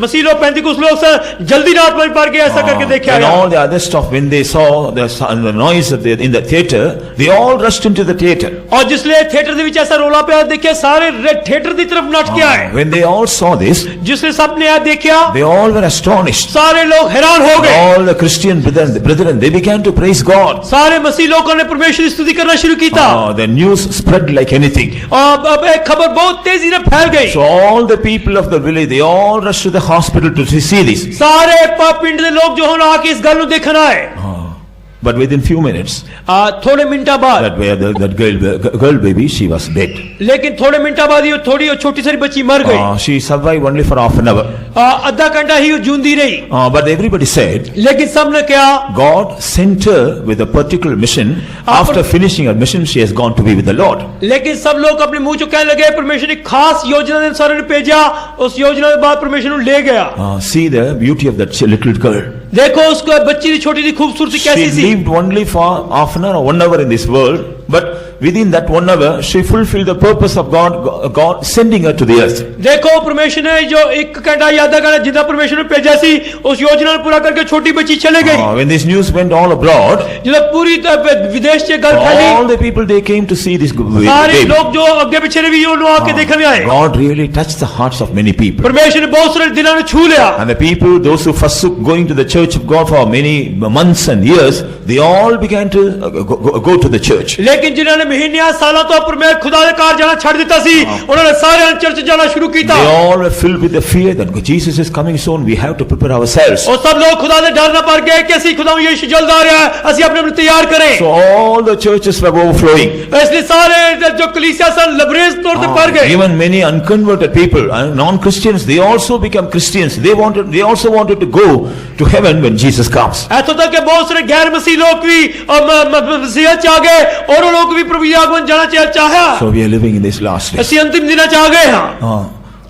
ਮਸੀਹ ਲੋਕ ਪੈਂਤੀਕੋਸ ਲੋਕ ਸਨ ਜਲਦੀ ਨਾਲ ਆਤਮਾ ਭਰ ਕੇ ਐਸਾ ਕਰਕੇ ਦੇਖਿਆ And ਗਿਆ all the other stuff, when they saw the noise in the theater, they all rushed into the theater. ਔਰ ਜਿਸਲੇ ਥੀਏਟਰ ਦੇ ਵਿੱਚ ਐਸਾ ਰੋਲਾ ਪਿਆ ਦੇਖਿਆ ਸਾਰੇ ਥੀਏਟਰ ਦੀ ਤਰਫ ਨੱਠ ਕੇ ਆਏ When they all saw this, जिसने सबने यह देखा they all were astonished. सारे लोग हैरान हो गए All the Christian brethren, they began to praise God. सारे मसीह लोगों ने परमेश्वर की स्तुति करना शुरू किया The news spread like anything. अब एक खबर बहुत तेजी से फैल गई So all the people of the village, they all rushed to the hospital to see this. सारे पिंड के लोग जो होना आके इस गल को देखना है But within few minutes, थोड़े मिनटा बाद that girl baby, she was dead. लेकिन थोड़े मिनटा बाद ये थोड़ी छोटी सारी बच्ची मर गई She survived only for half an hour. आधा घंटा ही वो जूंदी रही But everybody said, लेकिन सबने क्या God sent her with a particular mission. After finishing her mission, she has gone to be with the Lord. लेकिन सब लोग अपने मुंह चो कहने लगे परमेश्वर ने खास योजना ने सारे ने भेजा उस योजना के बाद परमेश्वर ने ले गया See the beauty of that little girl. देखो उसको बच्ची की छोटी सी खूबसूरती कैसी She थी lived only for half an hour or 1 hour in this world, but within that 1 hour, she fulfilled the purpose of God sending her to the earth. देखो परमेश्वर ने जो एक घंटा या आधा घंटा जितना परमेश्वर ने भेजा सी उस योजना को पूरा करके छोटी बच्ची चले गई When this news went all abroad, जब पूरी विदेश से गल फैली all the people they came to see this सारे baby. लोग जो आगे पीछे भी उन्होंने आके देखने आए God really touched the hearts of many people. परमेश्वर ने बहुत सारे दिलों ने छू लिया And the people, those who forsook going to the church of God for many months and years, they all began to go to the church. लेकिन जिन्होंने महीनों सालों तो परमेश्वर खुदा के कार जाना छोड़ दिता सी उन्होंने सारे चर्च जाना शुरू किया They all were filled with the fear that Jesus is coming soon. We have to prepare ourselves. और सब लोग खुदा से डर ना पड़ गए कि ਅਸੀਂ खुदा यीशु जल्द आ रहा है ਅਸੀਂ अपने आप तैयार करें So all the churches were overflowing. इसलिए सारे जो कलीसिया सन लबरेज तौर पे पड़ गए Even many unconverted people and non-Christians, they also become Christians. They also wanted to go to heaven when Jesus comes. ऐसा तक कि बहुत सारे गैर मसीह लोग भी मसीहत च आ गए और वो लोग भी प्रभु के आगमन जाना चाहा So we are living in this last days. ਅਸੀਂ अंतिम दिना च आ गए हां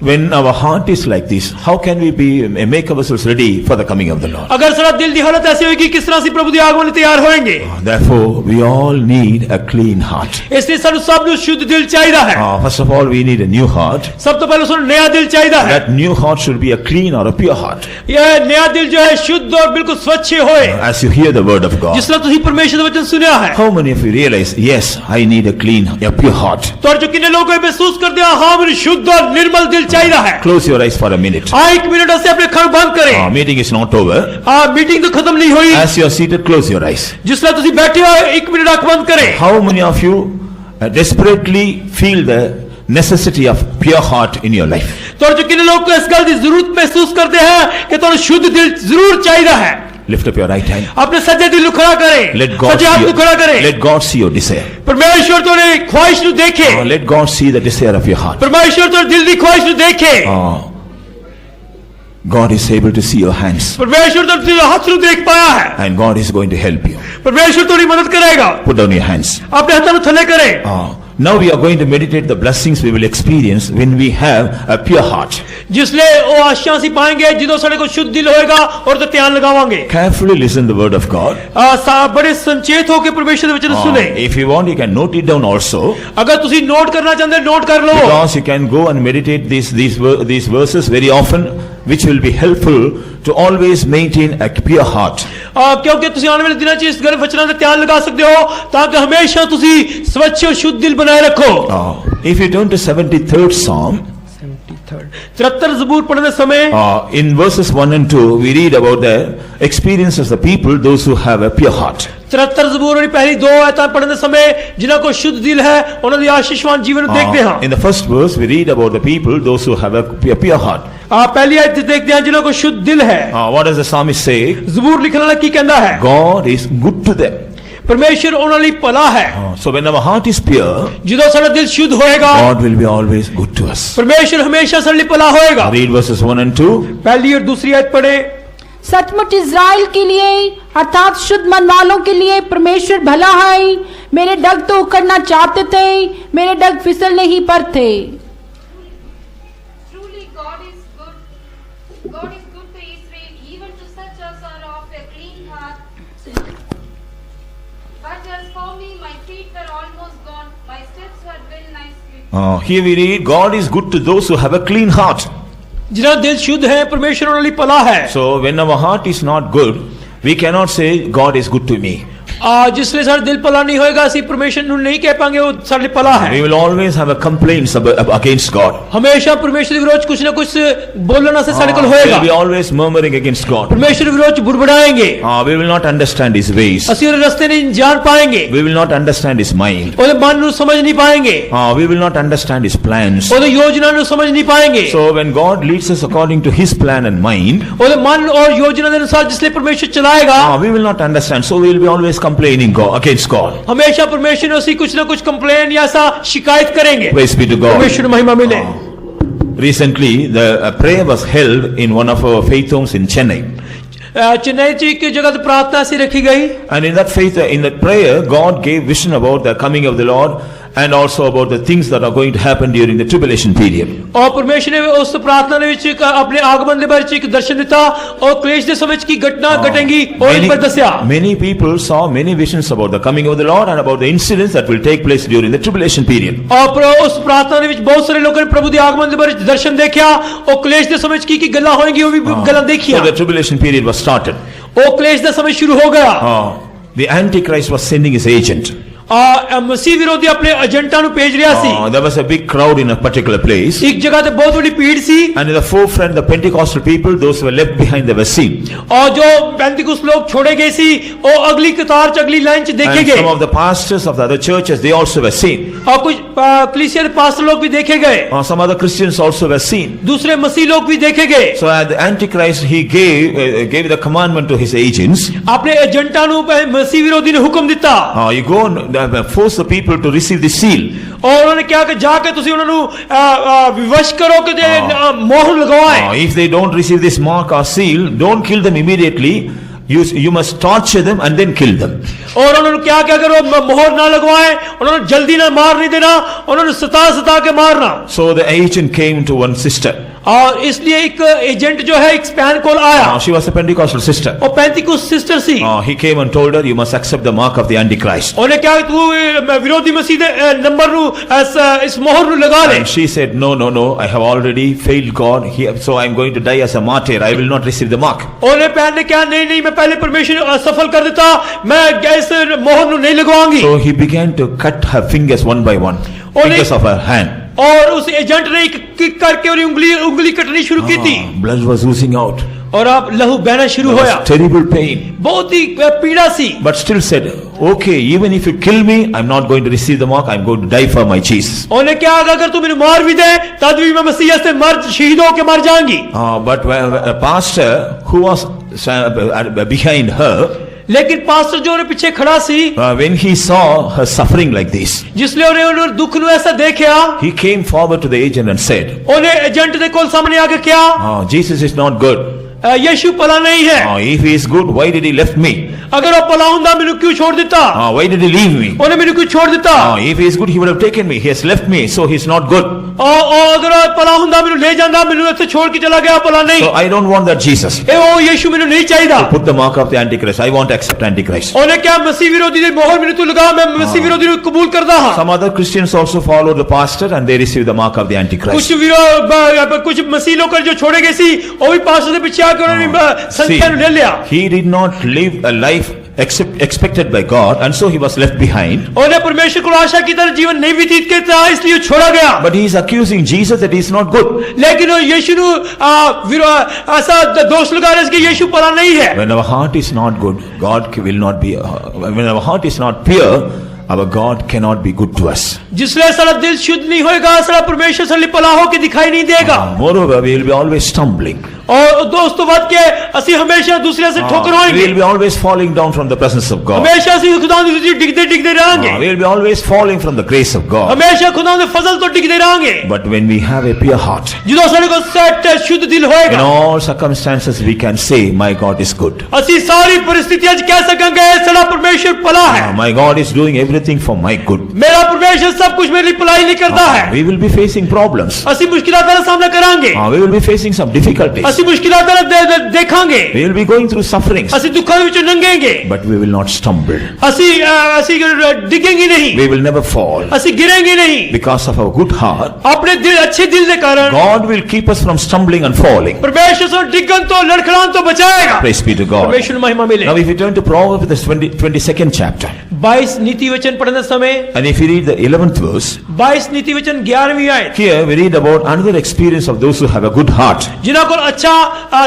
When our heart is like this, how can we make ourselves ready for the coming of the Lord? अगर सारा दिल की हालत ऐसी होगी किस तरह से प्रभु के आगमन तैयार होएंगे Therefore, we all need a clean heart. इसलिए ਸਾਨੂੰ ਸਭ ਨੂੰ शुद्ध दिल चाहिए है First of all, we need a new heart. सब तो पहले ਸਾਨੂੰ नया दिल चाहिए है That new heart should be a clean or a pure heart. ये नया दिल जो है शुद्ध और बिल्कुल स्वच्छ होए As you hear the word of God, जिस तरह ਤੁਸੀਂ परमेश्वर ਦਾ वचन सुनया है how many of you realize, yes, I need a clean, a pure heart? तो जो कितने लोग ये महसूस करते हैं हाँ मुझे शुद्ध और निर्मल दिल चाहिए है Close your eyes for a minute. हाँ एक मिनट से अपने खड़ बंद करें Meeting is not over. Meeting तो खत्म नहीं हुई As you are seated, close your eyes. जिस तरह ਤੁਸੀਂ बैठे हो एक मिनट आंख बंद करें How many of you desperately feel the necessity of pure heart in your life? तो जो कितने लोग को इस गल की जरूरत महसूस करते हैं कि तुम्हें शुद्ध दिल जरूर चाहिए है Lift up your right hand. अपने सज्जे दिल को खड़ा करें Let God सज्जे हाथ को खड़ा करें let God see your desire. परमेश्वर तुम्हारी ख्वाहिश को देखे Let God see the desire of your heart. परमेश्वर तुम्हारी दिल की ख्वाहिश को देखे God is able to see your hands. परमेश्वर तुम्हारे हाथ को देख पाया है And God is going to help you. परमेश्वर तुम्हारी मदद करेगा Put down your hands. अपने हाथों को थले करें Now we are going to meditate the blessings we will experience when we have a pure heart. जिसले वो आशीष सी पाएंगे जिदों साडे को शुद्ध दिल होएगा और तो ध्यान लगावांगे Carefully listen the word of God. बड़े संचेत होकर परमेश्वर के वचन सुने If you want, you can note it down also. अगर तुसी नोट करना चाहते नोट कर लो Because you can go and meditate these verses very often, which will be helpful to always maintain a pure heart. क्योंकि तुसी आने वाले दिनों च इस वचनां ते ध्यान लगा सकते हो ताकि हमेशा तुसी स्वच्छ और शुद्ध दिल बनाए रखो If you turn to 73rd Psalm, 73 ज़बूर पढ़ने समय in verses 1 and 2, we read about the experiences of the people, those who have a pure heart. 73 ज़बूर की पहली 2 आयतां पढ़ने समय जिन्हां को शुद्ध दिल है उन्हां दी आशीषवान जीवन ਨੂੰ देखते हां। In the first verse, we read about the people, those who have a pure heart. पहली आयत देखते हैं जिन्हां को शुद्ध दिल है। What does the psalmist say? ज़बूर लिखने वाला की कहता है? God is good to them. परमेश्वर उन्हां ਲਈ ਭਲਾ है। So when our heart is pure, ਜਦੋਂ ਸਾਡਾ ਦਿਲ ਸ਼ੁੱਧ ਹੋਏਗਾ God will be always good to us. परमेश्वर हमेशा ਸਾਡੇ ਲਈ ਭਲਾ ਹੋਏਗਾ। Read verses 1 and 2. पहली और दूसरी आयत पढ़े। सचमुच इज़राइल के लिए अर्थात शुद्ध मन वालों के लिए परमेश्वर भला है। मेरे डग तो उखड़ना चाहते थे, मेरे डग फिसलने ही पर थे। Truly God is good. God is good to Israel, even to such as are of a clean heart. But as for me, my feet were almost gone, my steps were well nigh split. Here we read, God is good to those who have a clean heart. जिन्हां दिल शुद्ध है परमेश्वर उन्हां ਲਈ ਭਲਾ है। So when our heart is not good, we cannot say God is good to me. जिसलिए साਡਾ दिल ਭਲਾ ਨਹੀਂ ਹੋਏਗਾ ਅਸੀਂ परमेश्वर ਨੂੰ ਨਹੀਂ ਕਹਿ ਪਾਂਗੇ ਉਹ ਸਾਡੇ ਲਈ ਭਲਾ है। We will always have a complaints against God. हमेशा परमेश्वर के विरोध कुछ ना कुछ बोलना से साडे कोल We होएगा। will be always murmuring against God. परमेश्वर के विरोध बुड़बुड़ाएंगे। We will not understand His ways. ਅਸੀਂ ਉਹਦੇ ਰਸਤੇ ਨਹੀਂ ਜਾਣ ਪਾएंगे। We will not understand His mind. ਉਹਦੇ ਮਨ ਨੂੰ ਸਮਝ ਨਹੀਂ ਪਾएंगे। We will not understand His plans. ਉਹਦੀ ਯੋਜਨਾ ਨੂੰ ਸਮਝ ਨਹੀਂ ਪਾएंगे। So when God leads us according to His plan and mind, ਉਹਦੇ ਮਨ और योजना के अनुसार जिसलिए परमेश्वर चलाएगा we will not understand. So we will be always complaining against God. हमेशा परमेश्वर से कुछ ना कुछ कंप्लेन या ऐसा शिकायत करेंगे। Praise be to God. परमेश्वर को महिमा मिले। Recently, the prayer was held in one of our faith homes in Chennai. Chennai च एक जगह तो प्रार्थना सी रखी गई। And in that prayer, God gave vision about the coming of the Lord and also about the things that are going to happen during the tribulation period. और परमेश्वर ने उस प्रार्थना ਦੇ ਵਿੱਚ अपने आगमन ਦੇ ਬਾਰੇ ਚ ਇੱਕ ਦਰਸ਼ਨ ਦਿੱਤਾ और क्लेश ਦੇ समय ਚ ਕੀ घटना घटेंगी और इन पर दस्या। Many people saw many visions about the coming of the Lord and about the incidents that will take place during the tribulation period. और उस प्रार्थना ਦੇ ਵਿੱਚ ਬਹੁਤ ਸਾਰੇ ਲੋਕਾਂ ਨੇ ਪ੍ਰਭੂ ਦੇ ਆਗਮਨ ਦੇ ਬਾਰੇ ਚ ਦਰਸ਼ਨ ਦੇਖਿਆ और क्लेश ਦੇ समय ਚ ਕੀ ਗੱਲਾਂ ਹੋਣਗੀ ਉਹ ਵੀ ਗੱਲਾਂ ਦੇਖੀਆਂ। So the tribulation period was started. ਉਹ क्लेश ਦਾ समय शुरू हो गया। The Antichrist was sending his agent. मसीह विरोधी अपने एजेंटा ਨੂੰ ਭੇਜ ਰਿਹਾ ਸੀ। There was a big crowd in a particular place. एक जगह ਤੇ ਬਹੁਤ ਵੱਡੀ ਭੀੜ ਸੀ। And in the forefront, the Pentecostal people, those who were left behind, they were seen. और जो पेंटिकुस्त लोग छोड़े गए सी वो अगली कतार च अगली लाइन च देखे And गए। some of the pastors of the other churches, they also were seen. और कुछ कलीसिया के पास्टर लोग भी देखे गए। Some other Christians also were seen. दूसरे मसीह लोग भी देखे गए। So the Antichrist, he gave the commandment to his agents. अपने एजेंटा ਨੂੰ मसीह विरोधी ने हुक्म दिता। You go and force the people to receive the seal. और उन्होंने क्या कि जाके ਤੁਸੀਂ ਉਹਨਾਂ ਨੂੰ ਵਿਵਸ਼ ਕਰੋ ਕਿ ਮੋਹਰ ਲਗਵਾਏ। If they don't receive this mark or seal, don't kill them immediately. You must torture them and then kill them. और उन्होंने क्या क्या करो मोहर ना लगवाए उन्होंने जल्दी ना मार नहीं देना उन्होंने सता के मारना। So the agent came to one sister. और इसलिए एक एजेंट जो है एक स्पैन कॉल आया। She was a Pentecostal sister. और पेंटिकुस्त सिस्टर सी। He came and told her, you must accept the mark of the Antichrist. उन्हें क्या तू विरोधी मसीह दे नंबर नु इस मोहर नु लगा ले। And she said, no, I have already failed God here, so I am going to die as a martyr. I will not receive the mark. उन्हें पहन ने क्या नहीं मैं पहले परमेश्वर असफल कर देता मैं इस मोहर नु नहीं लगवाऊंगी। So he began to cut her fingers one by one, fingers of her hand. और उस एजेंट ने किक करके और उंगली कटनी शुरू की थी। Blood was oozing out. और अब लहू बहना शुरू There होया। was terrible pain. बहुत ही पीड़ा सी। But still said, okay, even if you kill me, I'm not going to receive the mark. I'm going to die for my Jesus. उन्हें क्या अगर तू मेरे मार भी दे तब भी मैं मसीह से शहीद होकर मर जाऊंगी। But a pastor who was behind her, लेकिन पास्टर जो उन्हें पीछे खड़ा सी when he saw her suffering like this, जिसलिए उन्हें दुख नु ऐसा देखा he came forward to the agent and said, उन्हें एजेंट दे कोल सामने आके क्या Jesus is not good. यीशु भला नहीं है। If he is good, why did he left me? अगर वो भला हुंदा मेनू क्यों छोड़ दिता? Why did he leave me? उन्हें मेनू क्यों छोड़ दिता? If he is good, he would have taken me. He has left me, so he is not good. अगर भला हुंदा मेनू ले जांदा मेनू इत्थे छोड़ के चला गया भला नहीं। So I don't want that Jesus. ओ यीशु मेनू नहीं चाहिदा। Put the mark of the Antichrist. I want to accept Antichrist. उन्हें क्या मसीह विरोधी दे मोहर मेनू तू लगा मैं मसीह विरोधी को कबूल करदा हां। Some other Christians also followed the pastor and they received the mark of the Antichrist. कुछ मसीह लोग जो छोड़े गए सी वो भी पास्टर के पीछे आकर उन्होंने संख्या ले लिया। He did not live a life expected by God, and so he was left behind. उन्हें परमेश्वर को आशा की तरह जीवन नहीं व्यतीत करता इसलिए छोड़ा गया। But he is accusing Jesus that he is not good. लेकिन वो यीशु नु ऐसा दोष लगा रहे हैं कि यीशु भला नहीं है। When our heart is not good, God will not be. When our heart is not pure, our God cannot be good to us. जिसलिए सारा दिल शुद्ध नहीं होएगा, सारा परमेश्वर से भला होकर दिखाई नहीं देगा। Moreover, we will be always stumbling. और दोस्तों बात के ਅਸੀਂ हमेशा दूसरे से ठोकर We होएंगे। will be always falling down from the presence of God. हमेशा ਅਸੀਂ खुदा की डिगते डिगते रहेंगे। We will be always falling from the grace of God. हमेशा खुदा के फजल तो डिगते रहेंगे। But when we have a pure heart, ਜਦੋਂ ਸਾਡੇ ਕੋਲ ਸੱਚ शुद्ध दिल in होएगा, all circumstances we can say, my God is good. ਅਸੀਂ ਸਾਰੀ परिस्थितियां च कह सकेंगे साਡਾ परमेश्वर भला है। My God is doing everything for my good. मेरा परमेश्वर सब कुछ मेरे लिए भलाई नहीं करता है। We will be facing problems. ਅਸੀਂ ਮੁਸ਼ਕਿਲਾਂ ਦਾ ਸਾਹਮਣਾ ਕਰਾਂਗੇ। We will be facing some difficulties. ਅਸੀਂ ਮੁਸ਼ਕਿਲਾਂ ਦਾ ਦੇਖਾਂਗੇ। We will be going through sufferings. ਅਸੀਂ ਦੁੱਖਾਂ ਵਿੱਚ ਲੰਘਾਂਗੇ। But we will not stumble. ਅਸੀਂ ਡਿੱਗेंगे नहीं। We will never fall. ਅਸੀਂ गिरेंगे नहीं। Because of our good heart, अपने दिल अच्छे दिल के कारण God will keep us from stumbling and falling. परमेश्वर से डिगन तो लड़खड़ान तो बचाएगा। Praise be to God. परमेश्वर को महिमा मिले। Now if you turn to Proverbs, the 22nd chapter, 22 नीति वचन पढ़ने समय and if you read the 11th verse, 22 नीति वचन 11वीं आयत, here we read about another experience of those who have a good heart, जिन्हों को अच्छा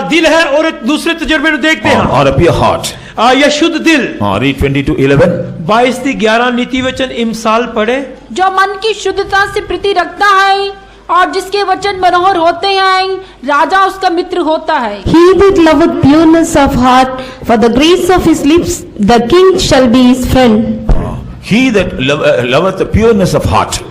दिल है और एक दूसरे तजुर्बे में देखते हैं or a pure heart. यह शुद्ध दिल। Read 22:11. 22:11 नीति वचन इमसाल पढ़े। जो मन की शुद्धता से प्रीति रखता है और जिसके वचन मनोहर होते हैं, राजा उसका मित्र होता है। He that loveth pureness of heart, for the grace of his lips, the king shall be his friend. He that loveth the pureness of heart.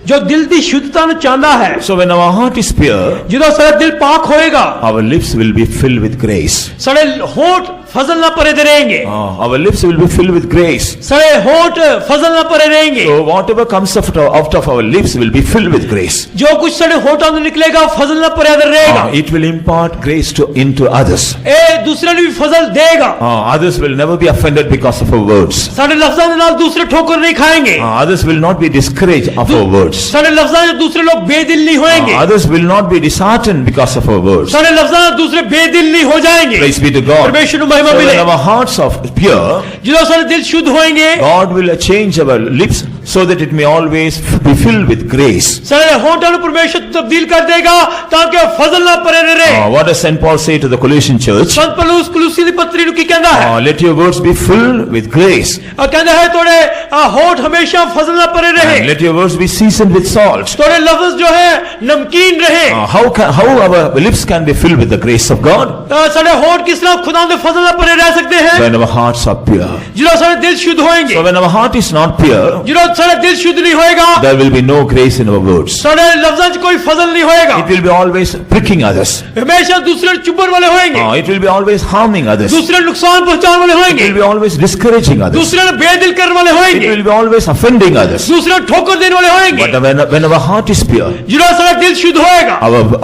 जो दिल की शुद्धता ਨੂੰ ਚਾਹੁੰਦਾ ਹੈ, So when our heart is pure, ਜਦੋਂ ਸਾਡਾ ਦਿਲ ਪਾਕ ਹੋਏਗਾ, our lips will be filled with grace. सारे होंठ फजल ना परे रहेंगे। Our lips will be filled with grace. सारे होंठ फजल ना परे रहेंगे। So whatever comes out of our lips will be filled with grace. जो कुछ सारे होंठों से निकलेगा फजल ना परे रहेगा। It will impart grace into others. ए दूसरे ने भी फजल देगा। Others will never be offended because of our words. सारे लफ्ज़ों के नाल दूसरे ठोकर नहीं खाएंगे। Others will not be discouraged of our words. सारे लफ्ज़ों से दूसरे लोग बेदिल नहीं होएंगे। Others will not be disheartened because of our words. सारे लफ्ज़ों से दूसरे बेदिल नहीं हो जाएंगे। Praise be to God. परमेश्वर को महिमा So मिले। when our hearts are pure, जो सारे दिल शुद्ध होएंगे, God will change our lips so that it may always be filled with grace. सारे होंठों को परमेश्वर तब्दील कर देगा ताकि फजल ना परे रहे। What does St. Paul say to the Colossian church? संत पौलुस कुलुसी की पत्री ਨੂੰ ਕੀ ਕਹਿੰਦਾ ਹੈ? Let your words be filled with grace. ਕਹਿੰਦਾ ਹੈ ਤੁਹਾਡੇ होंठ हमेशा फजल ना परे रहे। And let your words be seasoned with salt. थोड़े लफ्ज जो है नमकीन रहे। How our lips can be filled with the grace of God? सारे होंठ किस तरह खुदा के फजल ना परे रह सकते हैं? When our hearts are pure. जिन्हों सारे दिल शुद्ध होएंगे। So when our heart is not pure, जिन्हों सारे दिल शुद्ध नहीं होएगा, there will be no grace in our words. सारे लफ्ज़ों में कोई फजल नहीं होएगा। It will be always pricking others. हमेशा दूसरे चुभन वाले होएंगे। It will be always harming others. It दूसरे नुकसान पहुंचाने वाले होएंगे। will be always discouraging others. दूसरे बेदिल करने वाले It होएंगे। will be always offending others. दूसरे ठोकर देने वाले होएंगे। But when our heart is pure, जिन्हों सारा दिल शुद्ध होएगा,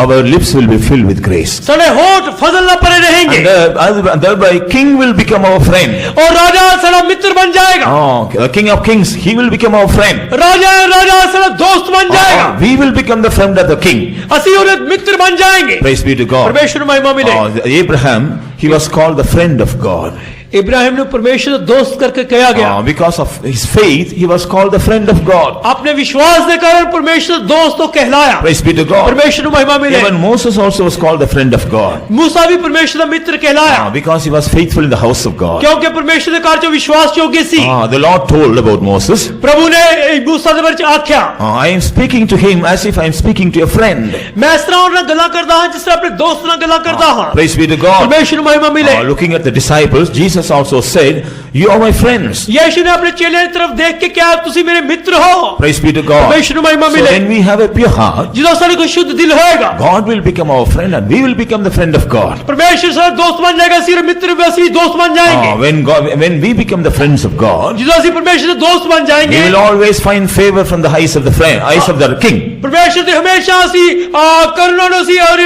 our lips will be filled with grace. सारे होंठ फजल ना परे रहेंगे। And thereby king will become our friend. और राजा सारा मित्र बन जाएगा। The king of kings, he will become our friend. राजा सारा दोस्त बन जाएगा। We will become the friend of the king. असी और मित्र बन जाएंगे। Praise be to God. परमेश्वर महिमा मिले। Abraham, he was called the friend of God. Ibrahim ने परमेश्वर से दोस्त करके कहा गया। Because of his faith, he was called the friend of God. अपने विश्वास के कारण परमेश्वर दोस्त तो कहलाया। Praise be to God. परमेश्वर को महिमा मिले। Even Moses also was called the friend of God. मूसा भी परमेश्वर का मित्र कहलाया। Because he was faithful in the house of God. क्योंकि परमेश्वर के कार्य विश्वास योग्य सी। The Lord told about Moses. प्रभु ने मूसा के बारे में आख्या। I am speaking to him as if I am speaking to a friend. मैं इस तरह उनसे गल्ला करता हूं जिस तरह अपने दोस्त से गल्ला करता हूं। Praise be to God. परमेश्वर को महिमा मिले। Looking at the disciples, Jesus also said, "You are my friends." यीशु ने अपने चेले की तरफ देख के क्या तुसी मेरे मित्र हो। Praise be to God. परमेश्वर को महिमा So मिले। when we have a pure heart, जिससे सारे को शुद्ध दिल होएगा, God will become our friend and we will become the friend of God. परमेश्वर से दोस्त बन जाएगा, सिर्फ मित्र वैसे दोस्त बन जाएंगे। When we become the friends of God, जिससे परमेश्वर से दोस्त बन we जाएंगे, will always find favor from the eyes of the king. परमेश्वर से हमेशा सी करुणा सी और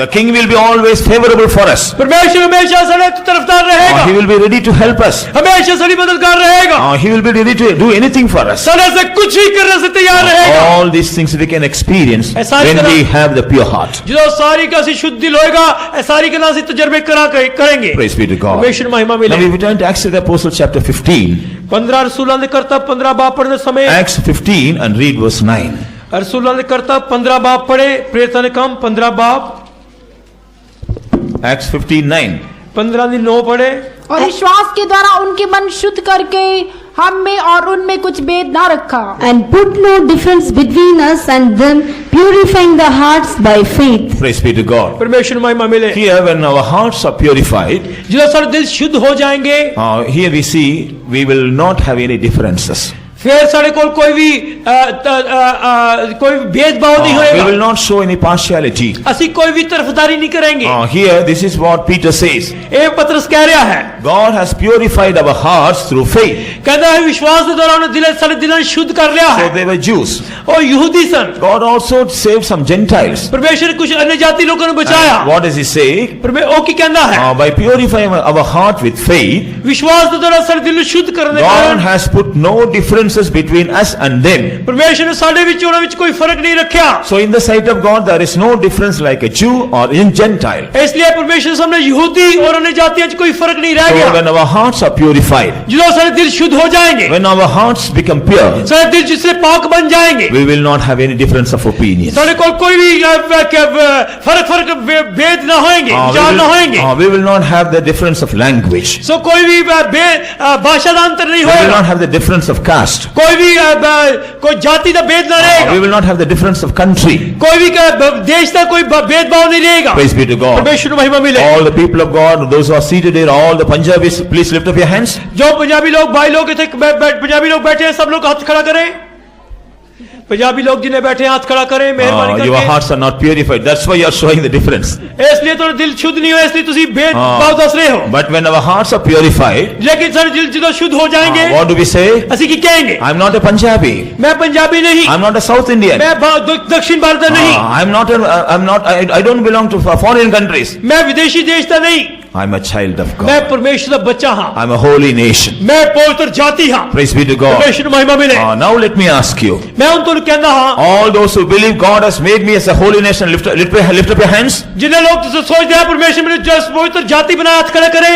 The king will be always favorable for us. परमेश्वर हमेशा सारे तरफदार रहेगा, He will be ready to help us. हमेशा साड़ी मददगार रहेगा, He will be ready to do anything for us. सारे से कुछ ही करने से तैयार रहेगा। All these things we can experience ऐसा when करा- we have the pure heart. जो सारी का सी शुद्ध दिल होएगा, सारी के ना सी तजर्बे करेंगे। Praise be to God. परमेश्वर महिमा Now मिले। we return to Acts of the Apostles chapter 15. 15 रसूलों ने करता 15 बाब पढ़ने समय Acts 15 and read verse 9. रसूलों ने करता 15 बाब पढ़े, प्रेरितों ने कम 15 बाब Acts 15:9. 15 पढ़े। और विश्वास के द्वारा उनके मन शुद्ध करके हम में और उनमें कुछ भेद ना रखा। And put no difference between us and them, purifying the hearts by faith. Praise be to God. परमेश्वर महिमा मिले। Here when our hearts are purified, जो सारे दिल शुद्ध हो जाएंगे, here we see we will not have any differences. फिर सारे को कोई भी कोई भेदभाव नहीं We will होएगा, not show any partiality. असि कोई भी तरफदारी नहीं करेंगे। Here this is what Peter says. ए पत्रस कह रहा है, God has purified our hearts through faith. कहता है विश्वास के दौरान दिल सारे दिल शुद्ध कर लिया So है। they were Jews. और यहूदी सन, God also saved some Gentiles. परमेश्वर ने कुछ अन्य जाति लोगों ने बचाया। What does he say? ओ की कहना है, By purifying our heart with faith, विश्वास के दौरान सारे दिल शुद्ध करने का God has put no differences between us and them. परमेश्वर ने साढ़े विच उन्हें विच कोई फर्क नहीं रखा। So in the sight of God, there is no difference like a Jew or in Gentile. इसलिए परमेश्वर के सामने यहूदी और अन्य जातियों में कोई फर्क नहीं रह So गया। when our hearts are purified, जो सारे दिल शुद्ध हो जाएंगे, when our hearts become pure, सारे दिल जिससे पाक बन जाएंगे, we will not have any difference of opinion. सारे को कोई भी फर्क भेद ना होंगे, विचार ना होंगे। We will not have the difference of language. सो कोई भी भाषा का अंतर नहीं We will होगा, not have the difference of caste. कोई भी कोई जाति का भेद ना We रहेगा, will not have the difference of country. कोई भी देश का कोई भेदभाव नहीं रहेगा। Praise be to God. परमेश्वर को महिमा मिले। All the people of God, those who are seated here, all the Punjabis, please lift up your hands. जो पंजाबी लोग भाई लोग थे, पंजाबी लोग बैठे हैं, सब लोग हाथ खड़ा करें। पंजाबी लोग जिन्हें बैठे हैं हाथ खड़ा करें, मेहरबानी Your करके। hearts are not purified. That's why you are showing the difference. इसलिए तो दिल शुद्ध नहीं हो, इसलिए तुसी भेदभाव दस रहे हो। But when our hearts are purified, लेकिन सारे दिल जो शुद्ध हो जाएंगे, what do we say? असि की कहेंगे, I'm not a Punjabi. मैं पंजाबी नहीं, I'm not a South Indian. मैं दक्षिण भारत का नहीं, I don't belong to foreign countries. मैं विदेशी देश का नहीं, I'm a child of God. मैं परमेश्वर का बच्चा हाँ, I'm a holy nation. मैं पवित्र जाति हाँ। Praise be to God. परमेश्वर महिमा मिले। Now let me ask you. मैं उन तो कहना हाँ, All those who believe God has made me as a holy nation, lift up your hands. जिन्हें लोग तो सोचते हैं परमेश्वर ने पवित्र जाति बनाया, हाथ खड़ा करें।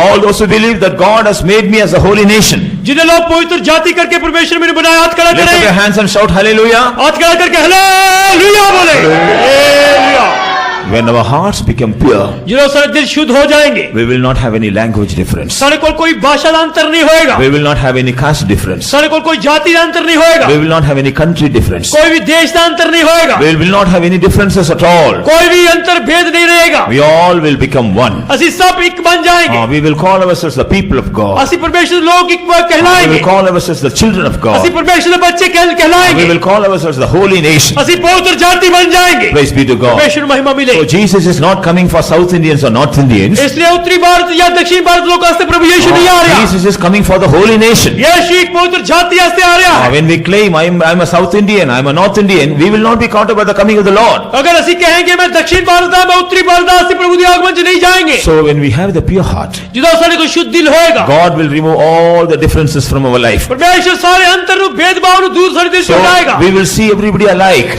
All those who believe that God has made me as a holy nation, जिन्हें लोग पवित्र जाति करके परमेश्वर ने बनाया, हाथ खड़ा lift up your करें। hands and shout hallelujah. हाथ खड़ा करके हालेलुया बोले। Hallelujah. When our hearts become pure, जिन्हों सारे दिल शुद्ध हो जाएंगे, we will not have any language difference. सारे को कोई भाषा का अंतर नहीं होएगा, We will not have any caste difference. सारे को कोई जाति का अंतर नहीं होएगा, We will not have any country difference. कोई भी देश का अंतर नहीं होएगा, We will not have any differences at all. कोई भी अंतर भेद नहीं रहेगा। We all will become one. असि सब एक बन जाएंगे, We will call ourselves the people of God. असि परमेश्वर लोग एक We कहलाएंगे, will call ourselves the children of असि God. परमेश्वर के बच्चे We कहलाएंगे, will call ourselves the holy nation. असि पवित्र जाति बन जाएंगे। Praise be to God. परमेश्वर महिमा मिले। So Jesus is not coming for South Indians or North Indians. इसलिए उत्तरी भारत या दक्षिण भारत लोग आस्ते प्रभु यीशु नहीं आ रहा, Jesus is coming for the holy nation. यीशु एक पवित्र जाति आस्ते आ रहा है। When we claim I'm a South Indian, I'm a North Indian, we will not be caught up by the coming of the Lord. अगर असि कहेंगे मैं दक्षिण भारत का, मैं उत्तरी भारत का, असि प्रभु के आगमन से नहीं जाएंगे। So when we have the pure heart, जिदा सारे को शुद्ध दिल होएगा, God will remove all the differences from our life. परमेश्वर सारे अंतर नु भेदभाव नु दूर सारे दिल से So हटाएगा। we will see everybody alike.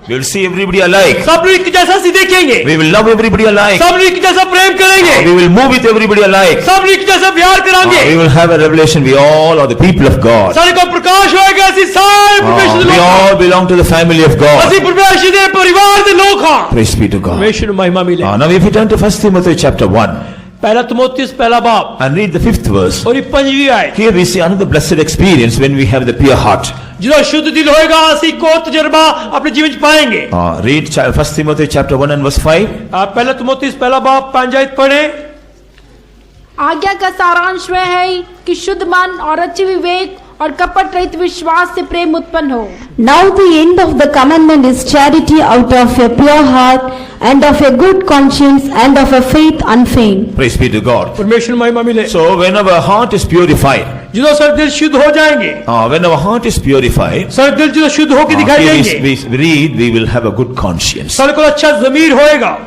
We will see everybody alike. सब लोग एक जैसा सी देखेंगे, We will love everybody alike. सब लोग एक जैसा प्रेम करेंगे, We will move with everybody alike. सब लोग एक जैसा प्यार करांगे, We will have a revelation. We all are the people of God. सारे को प्रकाश होएगा, असि सारे परमेश्वर We लोग, all belong to the family of God. असि परमेश्वर के परिवार के लोग हां। Praise be to God. परमेश्वर महिमा मिले। Now if you turn to 1 Timothy chapter 1 पहला तिमोथेयुस पहला बाब and read the 5th verse, और ये 5वीं आयत, here we see another blessed experience when we have the pure heart. जिदा शुद्ध दिल होएगा, असि को तजर्बा अपने जीवन में पाएंगे। Read 1 Timothy chapter 1 and verse 5. आप पहला तिमोथेयुस पहला बाब 5 आयत पढ़े। आज्ञा का सारांश वह है कि शुद्ध मन और अच्छे विवेक और कपट रहित विश्वास से प्रेम उत्पन्न हो। Now the end of the commandment is charity out of a pure heart and of a good conscience and of a faith unfeigned. Praise be to God. परमेश्वर महिमा मिले। So when our heart is purified, जिदा सारे दिल शुद्ध हो जाएंगे, when our heart is purified, सारे दिल जिदा शुद्ध होकर दिखाई here देंगे, we read, we will have a good conscience. सारे को अच्छा ज़मीर होएगा।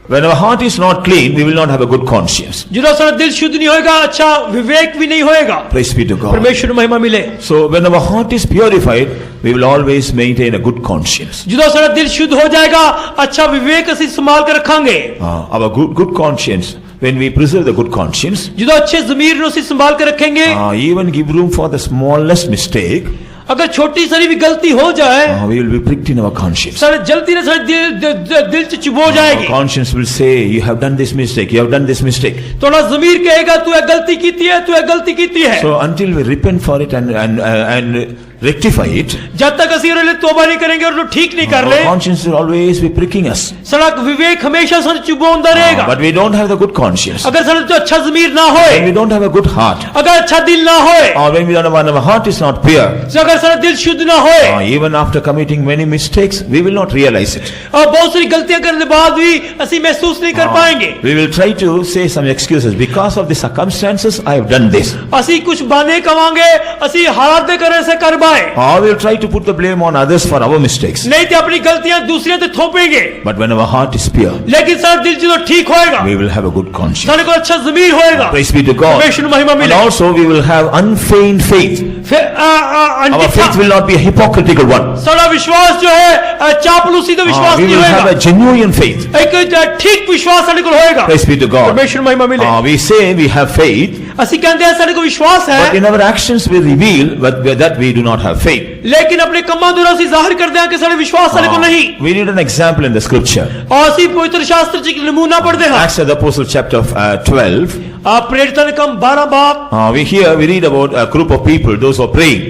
When our heart is not clean, we will not have a good conscience. ਜਦੋਂ ਸਾਡਾ ਦਿਲ ਸ਼ੁੱਧ ਨਹੀਂ ਹੋਏਗਾ ਅੱਛਾ ਵਿਵੇਕ ਵੀ ਨਹੀਂ ਹੋਏਗਾ Praise be to God. ਪਰਮੇਸ਼ਰ ਨੂੰ ਮਹਿਮਾ ਮਿਲੇ So when our heart is purified, we will always maintain a good conscience. ਜਦੋਂ ਸਾਡਾ ਦਿਲ ਸ਼ੁੱਧ ਹੋ ਜਾਏਗਾ ਅੱਛਾ ਵਿਵੇਕ ਅਸੀਂ ਸੰਭਾਲ ਕੇ ਰੱਖਾਂਗੇ Our good conscience, when we preserve the good conscience, ਜਦੋਂ ਅੱਛੇ ਜ਼ਮੀਰ ਨੂੰ ਅਸੀਂ ਸੰਭਾਲ ਕੇ ਰੱਖेंगे even give room for the smallest mistake, अगर छोटी सारी भी गलती हो जाए we will be pricked in our conscience. सारे जल्दी ना सारे दिल च चुभ हो जाएगी Our conscience will say, you have done this mistake, you have done this mistake. थोड़ा जमीर कहेगा तू ये गलती कीती है तू ये गलती कीती है So until we repent for it and rectify it, जब तक ਅਸੀਂ ਉਹਦੇ ਲਈ ਤੋਬਾ ਨਹੀਂ ਕरेंगे और ਉਹਨੂੰ ठीक नहीं कर our ले conscience will always be pricking us. सारा विवेक हमेशा ਸਾਨੂੰ ਚੁਭਾਉਂਦਾ रहेगा But we don't have the good conscience. अगर साਡਾ जो अच्छा जमीर ना होए When we don't have a good heart, अगर अच्छा दिल ना होए or when our heart is not pure, अगर सारा दिल शुद्ध ना होए even after committing many mistakes, we will not realize it. और बहुत सारी गलतियां करने के बाद भी ਅਸੀਂ महसूस नहीं कर पाएंगे We will try to say some excuses. Because of the circumstances, I have done this. ਅਸੀਂ ਕੁਝ ਬਹਾਨੇ ਕਵਾਂਗੇ ਅਸੀਂ ਹਾਲਾਤ ਦੇ ਕਰਨ ਸੇ ਕਰ ਪਾਏ Or we will try to put the blame on others for our mistakes. नहीं तो अपनी गलतियां दूसरे पे थोपेंगे But when our heart is pure, लेकिन सारा दिल जो ठीक होएगा we will have a good conscience. सारे को अच्छा जमीर होएगा Praise be to God. परमेश्वर को महिमा And मिले also we will have unfeigned faith. फिर Our faith will not be a hypocritical one. सारा विश्वास जो है चापलूसी तो विश्वास We नहीं will have होएगा a genuine faith. एक ठीक विश्वास सारे को होएगा Praise be to God. परमेश्वर को महिमा मिले We say we have faith, ਅਸੀਂ ਕਹਿੰਦੇ हैं सारे को विश्वास but है in our actions we reveal that we do not have faith. लेकिन अपने ਕੰਮਾਂ ਦੁਆਰਾ ਅਸੀਂ ਜ਼ਾਹਿਰ ਕਰਦੇ ਹਾਂ ਕਿ ਸਾਡੇ ਵਿਸ਼ਵਾਸ ਸਾਡੇ ਕੋਲ ਨਹੀਂ We need an example in the scripture. और ਅਸੀਂ ਪਵਿੱਤਰ ਸ਼ਾਸਤਰ ਚ ਇੱਕ ਨਮੂਨਾ ਪੜ੍ਹਦੇ ਹਾਂ Acts of the Apostle chapter 12. आप प्रेरितां ਦੇ ਕੰਮ 12 ਬਾਬ We read about a group of people, those who are praying.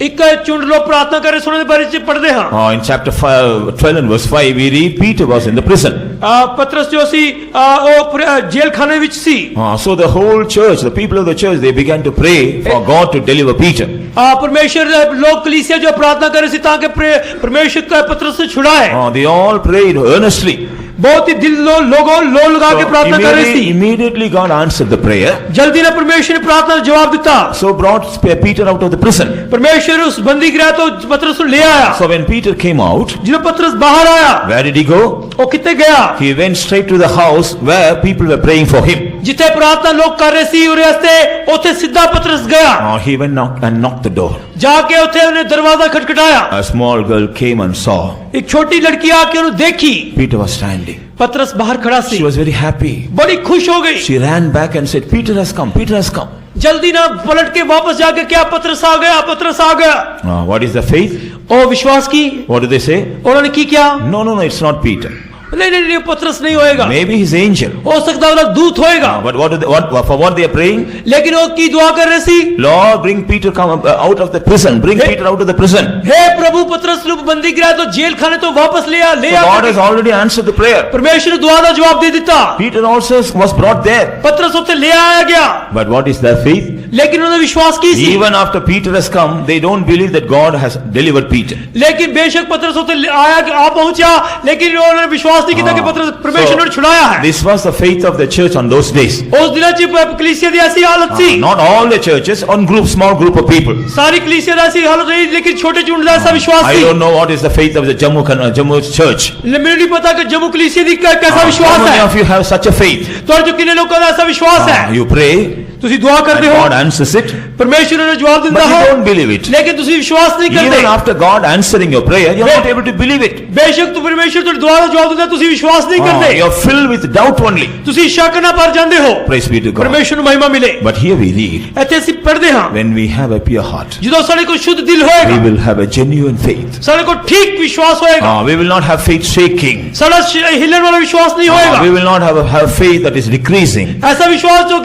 ਇੱਕ ਚੁਣ ਲੋ ਪ੍ਰਾਰਥਨਾ ਕਰੇ ਸੁਣਨ ਦੇ ਬਾਰੇ ਚ ਪੜ੍ਹਦੇ ਹਾਂ In chapter 12 and verse 5, we read Peter was in the prison. ਪਤਰਸ ਜੋ ਸੀ ਉਹ ਜੇਲ੍ਹ ਖਾਨੇ ਵਿੱਚ ਸੀ So the whole church, the people of the church, they began to pray for God to deliver Peter. परमेश्वर लोग कलीसिया जो प्रार्थना करे सी ताकि परमेश्वर का पतरस से छुड़ाए They all prayed earnestly. बहुत ही दिल लोगों लो लगा के प्रार्थना कर रही थी Immediately God answered the prayer. जल्दी ना परमेश्वर ने प्रार्थना का जवाब दिता So brought Peter out of the prison. परमेश्वर उस बंदी गृह तो पतरस को ले आया So when Peter came out, जब पतरस बाहर आया where did he go? वो कितने गया He went straight to the house where people were praying for him. जिथे प्रार्थना लोग कर रहे सी उरे हस्ते उथे सीधा पतरस गया He went and knocked the door. जाके उथे उन्हें दरवाजा खटखटाया A small girl came and saw एक छोटी लड़की आके उन्हें देखी Peter was standing. पतरस बाहर खड़ा सी She was very happy. बड़ी खुश हो गई She ran back and said, Peter has come, Peter has come. जल्दी ना पलट के वापस जाके क्या पतरस आ गया पतरस आ गया What is the faith? और विश्वास की What do they say? उन्होंने की क्या No, it's not Peter. नहीं पतरस नहीं होएगा Maybe his angel. हो सकता है दूत होएगा But for what they are praying? लेकिन वो की दुआ कर रहे सी Lord, bring Peter out of the prison. Bring Peter out of the prison. हे प्रभु पतरस रूप बंदी गिरा तो जेल खाने तो वापस ले आ God has already answered the prayer. परमेश्वर ने दुआ का जवाब दे दिता Peter also was brought there. पतरस उसे ले आया गया But what is their faith? लेकिन उन्होंने विश्वास की सी Even after Peter has come, they don't believe that God has delivered Peter. लेकिन बेशक पतरस उसे आया आ पहुंचा लेकिन उन्होंने विश्वास नहीं किया कि पतरस परमेश्वर ने छुड़ाया है This was the faith of the church on those days. उस दिनाची कलीसिया दी ऐसी हालत थी Not all the churches, one small group of people. सारी कलीसिया दी ऐसी हालत रही लेकिन छोटे झुंड का ऐसा विश्वास I थी don't know what is the faith of the Jammu church. मुझे नहीं पता कि जम्मू कलीसिया दी कैसा How विश्वास many है of you have such a faith? तो जो किन्ने लोगों का ऐसा विश्वास है You pray, तुसी दुआ and करते God हो answers it, परमेश्वर ने जवाब but दिंदा you है don't believe it. लेकिन तुसी विश्वास नहीं Even करते after God answering your prayer, you are not able to believe it. बेशक तू परमेश्वर तो दुआ का जवाब दिंदा तुसी विश्वास नहीं करते You are filled with doubt only. तुसी शक ना पर जांदे हो Praise be to God. परमेश्वर ਨੂੰ महिमा मिले But here we read, ਇੱਥੇ ਅਸੀਂ ਪੜ੍ਹਦੇ ਹਾਂ when we have a pure heart, ਜਦੋਂ ਸਾਡੇ ਕੋਲ ਸ਼ੁੱਧ ਦਿਲ we ਹੋਏਗਾ will have a genuine faith. ਸਾਡੇ ਕੋਲ ਠੀਕ ਵਿਸ਼ਵਾਸ ਹੋਏਗਾ We will not have faith shaking. ਸਾਡਾ ਹਿੱਲਣ ਵਾਲਾ ਵਿਸ਼ਵਾਸ ਨਹੀਂ We ਹੋਏਗਾ will not have faith that is decreasing. ऐसा विश्वास जो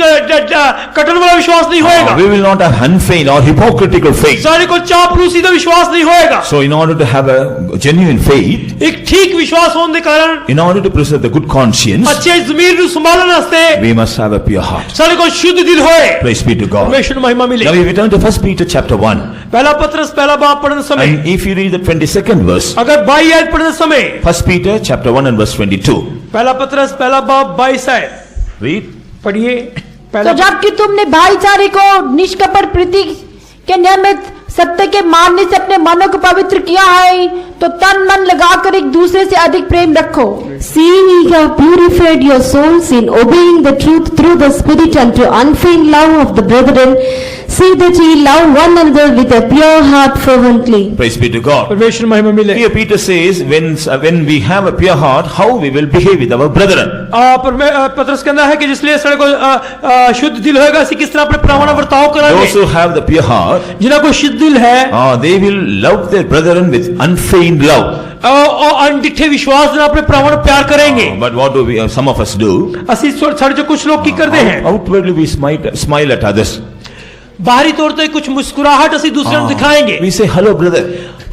कटन वाला विश्वास नहीं होएगा We will not have unfeigned or hypocritical faith. सारे को चापलूसी का विश्वास नहीं होएगा So in order to have a genuine faith, एक ठीक विश्वास होने के कारण in order to preserve the good conscience, अच्छे ज़मीर ਨੂੰ ਸੰਭਾਲਣ ਵਾਸਤੇ we must have a pure heart. सारे को शुद्ध दिल होए Praise be to God. परमेश्वर ਨੂੰ महिमा मिले Now we return to 1 Peter chapter 1. पहला पत्रस पहला बाब पढ़ने समय And if you read the 22nd verse, अगर 22 आयत पढ़ने समय 1 Peter chapter 1 and verse 22. पहला पत्रस पहला बाब 22 आयत Read. पढ़िए तो पहला जबकि तुमने भाईचारे को निष्कपट प्रीति के नियमित सत्य के मानने से अपने मनों को पवित्र किया है तो तन मन लगाकर एक दूसरे से अधिक प्रेम रखो। Seeing ye have purified your souls in obeying the truth through the Spirit unto unfeigned love of the brethren, see that ye love one another with a pure heart fervently. Praise be to God. परमेश्वर महिमा मिले। Here Peter says, when we have a pure heart, how we will behave with our brethren. पतरस कहना है कि जिसलिए सारे को शुद्ध दिल होगा, ऐसे किस तरह अपने प्राणों वर्ताव करेंगे। Those who have the pure heart, जिन्हें को शुद्ध दिल है, they will love their brethren with unfeigned love. और अनडिठे विश्वास से अपने प्राणों प्यार करेंगे। But what do we? Some of us do. असि सारे जो कुछ लोग की करते हैं, Outwardly we smile at others. बाहरी तौर पे कुछ मुस्कुराहट असि दूसरे को दिखाएंगे। We say hello brother.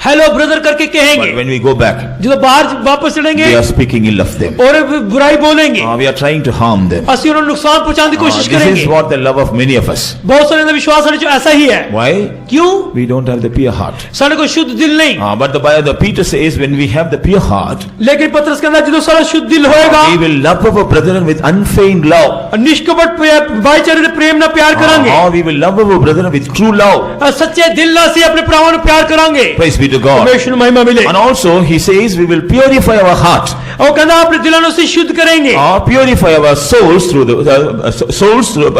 Hello brother करके कहेंगे। But when we go back, जो बाहर वापस चलेंगे, we are speaking ill of them. और बुराई बोलेंगे। We are trying to harm them. असि उन्हें नुकसान पहुंचाने की कोशिश This करेंगे। is what the love of many of us. बहुत सारे विश्वास है जो ऐसा ही है। Why? क्यों? We don't have the pure heart. सारे को शुद्ध दिल नहीं। But the Peter says, when we have the pure heart, लेकिन पतरस कहता है जो सारा शुद्ध दिल होएगा, we will love our brethren with unfeigned love. निष्कपट भाईचारे से प्रेम ना प्यार करेंगे। We will love our brethren with true love. सच्चे दिल से अपने प्राणों में प्यार करेंगे। Praise be to God. परमेश्वर महिमा मिले। And also he says we will purify our heart. और कहता अपने दिलों से शुद्ध करेंगे। Purify our souls through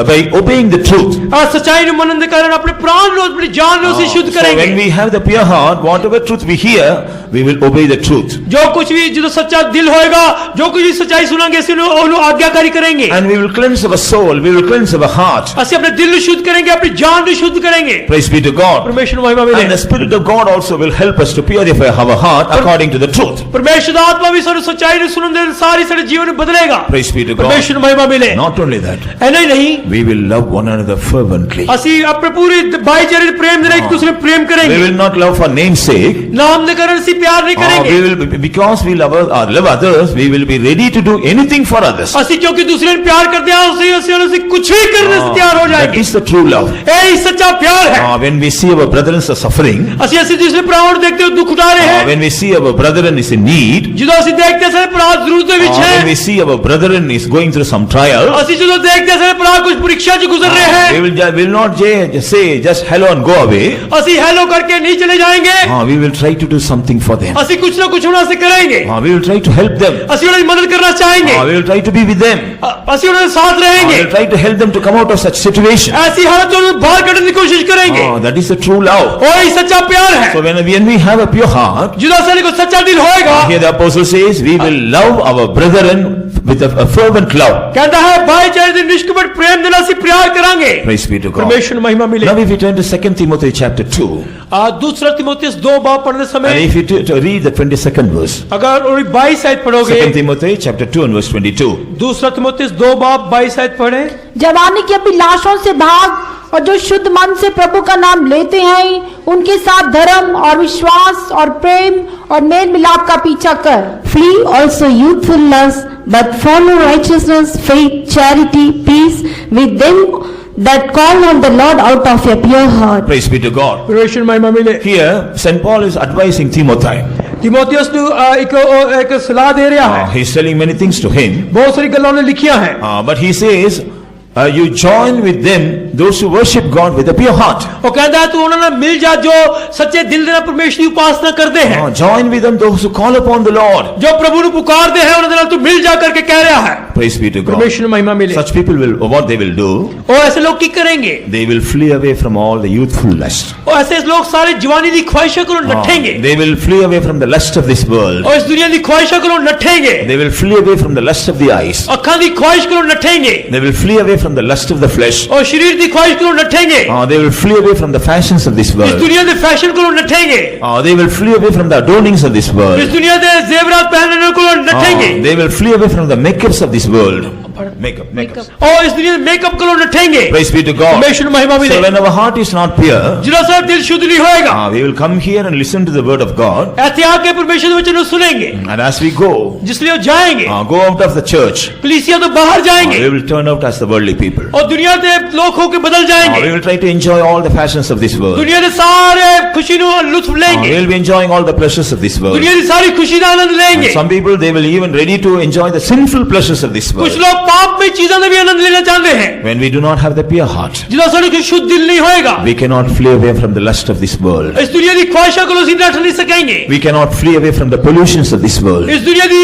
by obeying the truth. सच्चाई में मनन के कारण अपने प्राण लो अपनी जान लो से शुद्ध So करेंगे। when we have the pure heart, whatever truth we hear, we will obey the truth. जो कुछ भी जो सच्चा दिल होएगा, जो कुछ भी सच्चाई सुनेंगे उन्हें आज्ञाकारी करेंगे। And we will cleanse our soul, we will cleanse our heart. असि अपने दिल शुद्ध करेंगे, अपनी जान भी शुद्ध करेंगे। Praise be to God. परमेश्वर महिमा मिले। And the Spirit of God also will help us to purify our heart according to the truth. परमेश्वर आत्मा भी सारी सच्चाई ने सुनने सारी सारे जीवन में बदलेगा। Praise be to God. परमेश्वर महिमा मिले। Not only that, ऐसा ही नहीं, we will love one another fervently. असि अपने पूरी भाईचारे प्रेम देने एक दूसरे प्रेम We करेंगे। will not love for name's sake. नाम देकर असि प्यार नहीं करेंगे। We will, because we love others, we will be ready to do anything for others. असि क्योंकि दूसरे ने प्यार करते हैं उसे कुछ भी करने से तैयार हो That जाएंगे। is the true love. यही सच्चा प्यार है। When we see our brethren are suffering, असि ऐसे दूसरे प्राण देखते हो दुख उठा रहे हैं। when we see our brethren is in need, जो असि देखते हैं प्राण जरूरत है विच when we है। see our brethren is going through some trial, असि जो देखते हैं प्राण कुछ परीक्षा जो गुजर रहे हैं। we will not just say just hello and go away. असि हेलो करके नहीं चले जाएंगे। We will try to do something for them. असि कुछ ना कुछ उनसे करेंगे। We will try to help them. असि उन्हें मदद करना चाहेंगे। We will try to be with them. असि उन्हें साथ We रहेंगे। will try to help them to come out of such situation. ऐसी हालत से उन्हें बाहर करने की कोशिश करेंगे। That is the true love. और यही सच्चा प्यार है। So when we have a pure heart, जिदा से को सच्चा दिल होएगा। here the apostle says, we will love our brethren with a fervent love. कहता है भाईचारे से निष्कपट प्रेम देना से प्यार करेंगे। Praise be to God. परमेश्वर महिमा मिले। Now if we turn to 2 Timothy chapter 2, दूसरा तिमोथेयुस 2 बाब पढ़ने and समय if you to read the 22nd verse, अगर 22 आयत पढ़ोगे, 2 Timothy chapter 2 and verse 22. दूसरा तिमोथेयुस 2 बाब 22 आयत पढ़े। जवानी की अभिलाषों से भाग और जो शुद्ध मन से प्रभु का नाम लेते हैं उनके साथ धर्म और विश्वास और प्रेम और मेल मिलाप का पीछा कर। Flee also youthful lust, but follow righteousness, faith, charity, peace with them that call on the Lord out of a pure heart. Praise be to God. परमेश्वर महिमा मिले। Here St. Paul is advising Timothy. Timothy ने एक सलाह दे रहा है। He is telling many things to him. बहुत सारी गल्लां उन्हें लिखियां हैं। But he says, you join with them, those who worship God with a pure heart. वो कहता है तू उन्होंने मिल जा जो सच्चे दिल से परमेश्वर की उपासना करते हैं। Join with them those who call upon the Lord. जो प्रभु को पुकारते हैं उन्हें तू मिल जा करके कह रहा है। Praise be to God. परमेश्वर महिमा मिले। Such people will, what they will do, और ऐसे लोग क्या करेंगे? they will flee away from all the youthful lust. और ऐसे लोग सारे जवानी की ख्वाहिशों को नठेंगे। They will flee away from the lust of this world. और इस दुनिया की ख्वाहिशों को नठेंगे। They will flee away from the lust of the eyes. अखां की ख्वाहिश को नठेंगे। They will flee away from the lust of the flesh. और शरीर की ख्वाहिश को नठेंगे। They will flee away from the fashions of this इस world. दुनिया के फैशन को नठेंगे। They will flee away from the adornings of this इस world. दुनिया के जेवरात पहनने को नठेंगे। They will flee away from the makeups of this world. Makeup. और इस दुनिया में मेकअप को नठेंगे। Praise be to God. परमेश्वर महिमा मिले। So when our heart is not pure, जिला सा दिल शुद्ध नहीं होएगा। we will come here and listen to the word of God. ऐसे आके परमेश्वर के वचन सुनेंगे। And as we go, जिसलिए वो जाएंगे। go out of the church, कलीसिया तो बाहर जाएंगे। we will turn out as the worldly people. और दुनिया के लोग होके बदल जाएंगे। We will try to enjoy all the fashions of this world. दुनिया के सारे खुशी नो लुत्फ लेंगे। We will be enjoying all the pleasures of this world. दुनिया की सारी खुशी का आनंद लेंगे। Some people, they will even ready to enjoy the sinful pleasures of this world. कुछ लोग पाप में चीजों का भी आनंद लेना चाहते हैं। When we do not have the pure heart, ਜਦੋਂ ਸਾਡੇ ਕੋਲ ਸ਼ੁੱਧ ਦਿਲ ਨਹੀਂ ਹੋਏਗਾ we cannot flee away from the lust of this world. ਇਸ ਦੁਨੀਆ ਦੀ ਖੁਆਇਸ਼ਾਂ ਕੋਲੋਂ ਅਸੀਂ ਨੱਠ ਨਹੀਂ ਸਕਾਂਗੇ We cannot flee away from the pollutions of this world. ਇਸ ਦੁਨੀਆ ਦੀ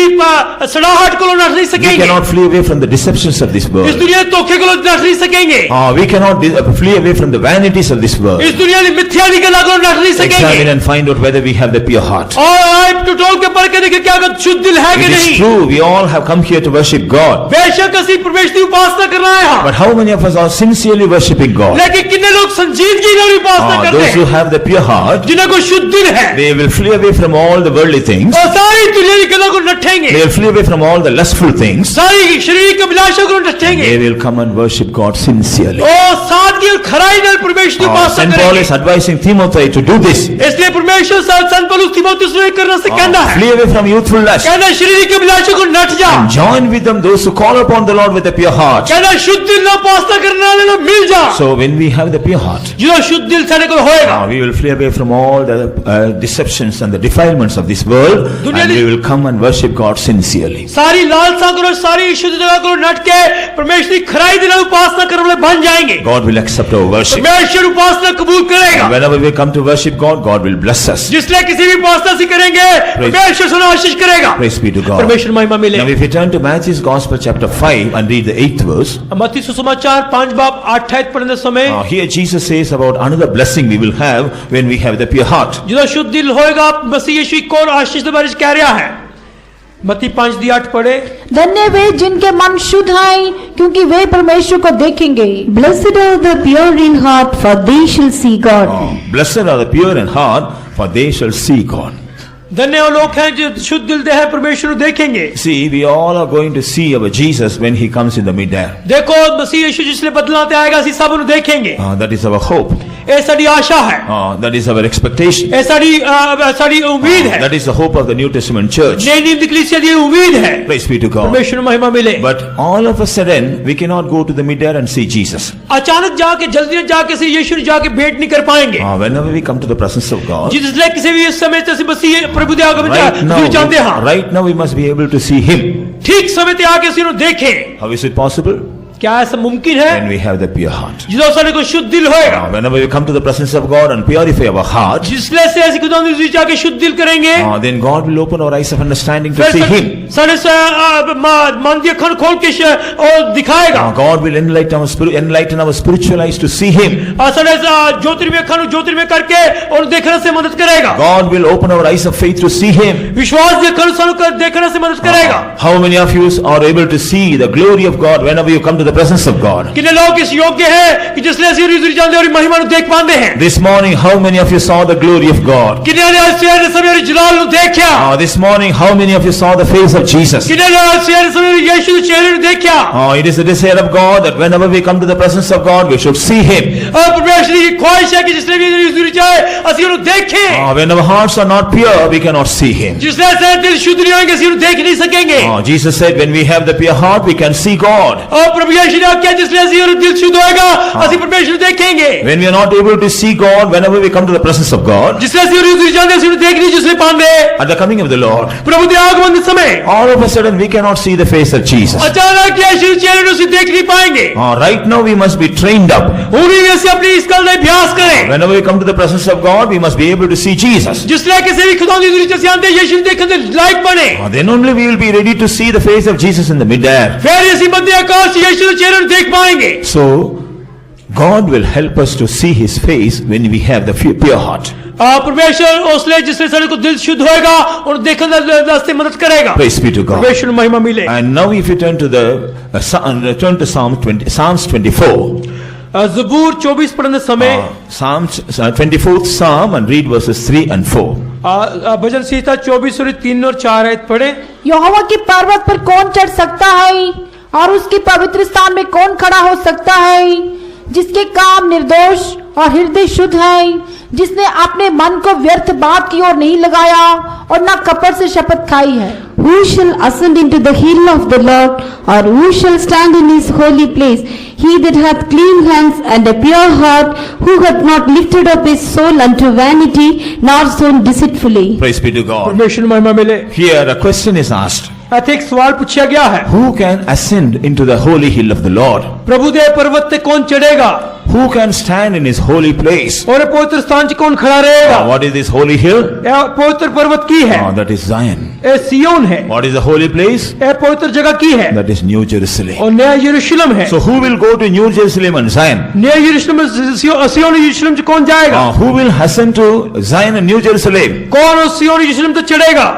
ਸੜਾਹਟ ਕੋਲੋਂ ਨੱਠ ਨਹੀਂ We ਸਕਾਂਗੇ cannot flee away from the deceptions of this ਇਸ world. ਦੁਨੀਆ ਦੇ ਧੋਖੇ ਕੋਲੋਂ ਨੱਠ ਨਹੀਂ ਸਕਾਂਗੇ We cannot flee away from the vanities of this world. ਇਸ ਦੁਨੀਆ ਦੀ ਮਿੱਥਿਆ ਦੀ ਗੱਲਾਂ ਕੋਲੋਂ ਨੱਠ ਨਹੀਂ Examine ਸਕਾਂਗੇ and find out whether we have the pure heart. और आइब टटोल के पढ़ के देखें क्या अगर शुद्ध दिल है कि It is नहीं true, we all have come here to worship God. बेशक ਅਸੀਂ परमेश्वर ਦੀ ਉਪਾसना करना है यहाँ But how many of us are sincerely worshiping God? लेकिन कितने लोग संजीदगी ਨਾਲ उपासना करते Those who हैं have the pure heart, जिन्हें को शुद्ध दिल है they will flee away from all the worldly things. और सारी दुनिया की गल्लों को नठेंगे They will flee away from all the lustful things. सारी शरीर अभिलाषों को नठेंगे They will come and worship God sincerely. और सादगी और खराई ਨਾਲ परमेश्वर की उपासना St. Paul करेंगे is advising Timothy to do this. इसलिए परमेश्वर संत पौलुस तीमुथियुस को करना से कहता है Flee away from youthful lust. कहना शरीर की अभिलाषों को नठ जा And join with them those who call upon the Lord with a pure heart. कहना शुद्ध दिल ਨਾਲ उपासना करने वाले लोग मिल जा So when we have the pure heart, जो शुद्ध दिल ਸਾਡੇ ਕੋਲ ਹੋਏਗਾ we will flee away from all the deceptions and the defilements of this world, दुनिया and the- we will come and worship God sincerely. सारी लालसा करो सारी शुद्ध जगह करो नट के परमेश्वर की खराई दिल ਨਾਲ उपासना करने वाले बन जाएंगे God will accept our worship. परमेश्वर उपासना कबूल करेगा And whenever we come to worship God, God will bless us. जिसलिए किसी भी उपासना से करेंगे परमेश्वर से आशीष करेगा Praise be to God. परमेश्वर महिमा मिले Now if we turn to Matthew's Gospel chapter 5 and read the 8th verse, मत्ती सुसमाचार 5 बाब 8 आयत पढ़ने समय here Jesus says about another blessing we will have when we have the pure heart. जो शुद्ध दिल होएगा मसीह यीशु की और आशीष के बारे में कह रहा है मत्ती 5:8 पढ़े धन्य वे जिनके मन शुद्ध हैं क्योंकि वे परमेश्वर को देखेंगे। Blessed are the pure in heart, for they shall see God. Blessed are the pure in heart, for they shall see God. धन्य वो लोग हैं जो शुद्ध दिल दे है परमेश्वर को देखेंगे See, we all are going to see our Jesus when he comes in the mid-air. देखो मसीह यीशु जिसले बदलाते आएगा ਅਸੀਂ ਸਭ ਨੂੰ देखेंगे That is our hope. ਇਹ ਸਾਡੀ ਆਸ਼ਾ ਹੈ That is our expectation. ਇਹ ਸਾਡੀ ਉਮੀਦ ਹੈ That is the hope of the New Testament church. नई नीम कलीसिया की उम्मीद है Praise be to God. परमेश्वर को महिमा मिले But all of a sudden, we cannot go to the mid-air and see Jesus. अचानक जाके जल्दी में जाके से यीशु ने जाके भेंट नहीं कर पाएंगे Whenever we come to the presence of God, जिसलिए किसी भी इस समय से मसीह प्रभु दे आगमन right चाहते हैं now we must be able to see him. ठीक समय ते आके उसे देखें How is it possible? क्या ऐसा मुमकिन है When we have the pure heart. जिसो सारे को शुद्ध दिल होएगा Whenever we come to the presence of God and purify our heart, जिसले से ऐसी खुदा ने जाके शुद्ध दिल करेंगे then God will open our eyes of understanding to फिर see him. सारे मन की अखन खोल के और दिखाएगा God will enlighten our spiritual eyes to see him. सारे ज्योतिर्मय अखन ज्योतिर्मय करके और देखने से मदद करेगा God will open our eyes of faith to see him. विश्वास के अखन सानू कर देखने से मदद करेगा How many of you are able to see the glory of God whenever you come to the presence of God? कितने लोग इस योग्य है कि जिसले ऐसी रीति जानते और महिमा को देख पाते हैं This morning, how many of you saw the glory of God? कितने ने सवेरे सवेरे जलाल को देखा This morning, how many of you saw the face of Jesus? कितने ने सवेरे सवेरे यीशु के चेहरे को देखा It is the desire of God that whenever we come to the presence of God, we should see him. और परमेश्वर की ख्वाहिश है कि जिसने भी यीशु जाए ਅਸੀਂ ਉਹਨੂੰ देखें When our hearts are not pure, we cannot see him. जिसने से दिल शुद्ध नहीं होंगे ਅਸੀਂ ਉਹਨੂੰ देख नहीं सकेंगे Jesus said, when we have the pure heart, we can see God. और प्रभु यीशु ने क्या जिसने ਅਸੀਂ ਉਹਨੂੰ दिल शुद्ध होएगा ਅਸੀਂ परमेश्वर को देखेंगे When we are not able to see God, whenever we come to the presence of God, जिसने ਅਸੀਂ ਉਹਨੂੰ जानते ਅਸੀਂ ਉਹਨੂੰ देख नहीं जिसने पांदे at the coming of the Lord, प्रभु के आगमन के समय all of a sudden we cannot see the face of Jesus. अचानक यीशु के चेहरे को ਅਸੀਂ देख नहीं पाएंगे Right now we must be trained up. ਹੁਣ ਵੀ ਅਸੀਂ अपनी इस गल ਦਾ अभ्यास करें Whenever we come to the presence of God, we must be able to see Jesus. जिसले किसी भी खुदा ਦੀ ਦ੍ਰਿਸ਼ਟੀ ਆਂਦੇ ਯੀਸ਼ु ਨੂੰ ਦੇਖਣ ਦੇ ਲਾਇਕ ਬਣੇ Then only we will be ready to see the face of Jesus in the mid-air. फिर ਅਸੀਂ मध्य आकाश यीशु के चेहरे को देख पाएंगे So, God will help us to see His face when we have the pure heart. परमेश्वर उसले जिसने सारे को दिल शुद्ध होएगा और देखने रास्ते मदद करेगा Praise be to God. परमेश्वर महिमा मिले And now if you turn to Psalms 24. ज़बूर 24 पढ़ने समय Psalms 24th Psalm and read verses 3 and 4. भजन संहिता 24 और 3 और 4 आयत पढ़े यहोवा के पर्वत पर कौन चढ़ सकता है और उसके पवित्र स्थान में कौन खड़ा हो सकता है? जिसके काम निर्दोष और हृदय शुद्ध है, जिसने अपने मन को व्यर्थ बात की ओर नहीं लगाया और न कपट से शपथ खाई है। Who shall ascend into the hill of the Lord, or who shall stand in his holy place? He that hath clean hands and a pure heart, who hath not lifted up his soul unto vanity, nor sown deceitfully. Praise be to God. परमेश्वर महिमा मिले Here a question is asked. ਇੱਥੇ ਇੱਕ ਸਵਾਲ ਪੁੱਛਿਆ ਗਿਆ ਹੈ Who can ascend into the holy hill of the Lord? ਪ੍ਰਭੂ ਦੇ ਪਰਵਤ ਤੇ ਕੌਣ ਚੜੇਗਾ Who can stand in his holy place? ਔਰ ਪਵਿੱਤਰ ਸਥਾਨ 'ਚ ਕੌਣ ਖੜਾ ਰਹੇਗਾ What is this holy hill? ਇਹ ਪਵਿੱਤਰ ਪਰਵਤ ਕੀ ਹੈ That is Zion. ਇਹ ਸਿਯੋਨ ਹੈ What is the holy place? ਇਹ ਪਵਿੱਤਰ ਜਗ੍ਹਾ ਕੀ ਹੈ That is New Jerusalem. ਔਰ ਨया ਯਰੂਸ਼ਲਮ ਹੈ So who will go to New Jerusalem and Zion? नया यरूशलेम सिय्योन यरूशलेम से कौन जाएगा Who will ascend to Zion and New Jerusalem? कौन उस सिय्योन यरूशलेम तक चढ़ेगा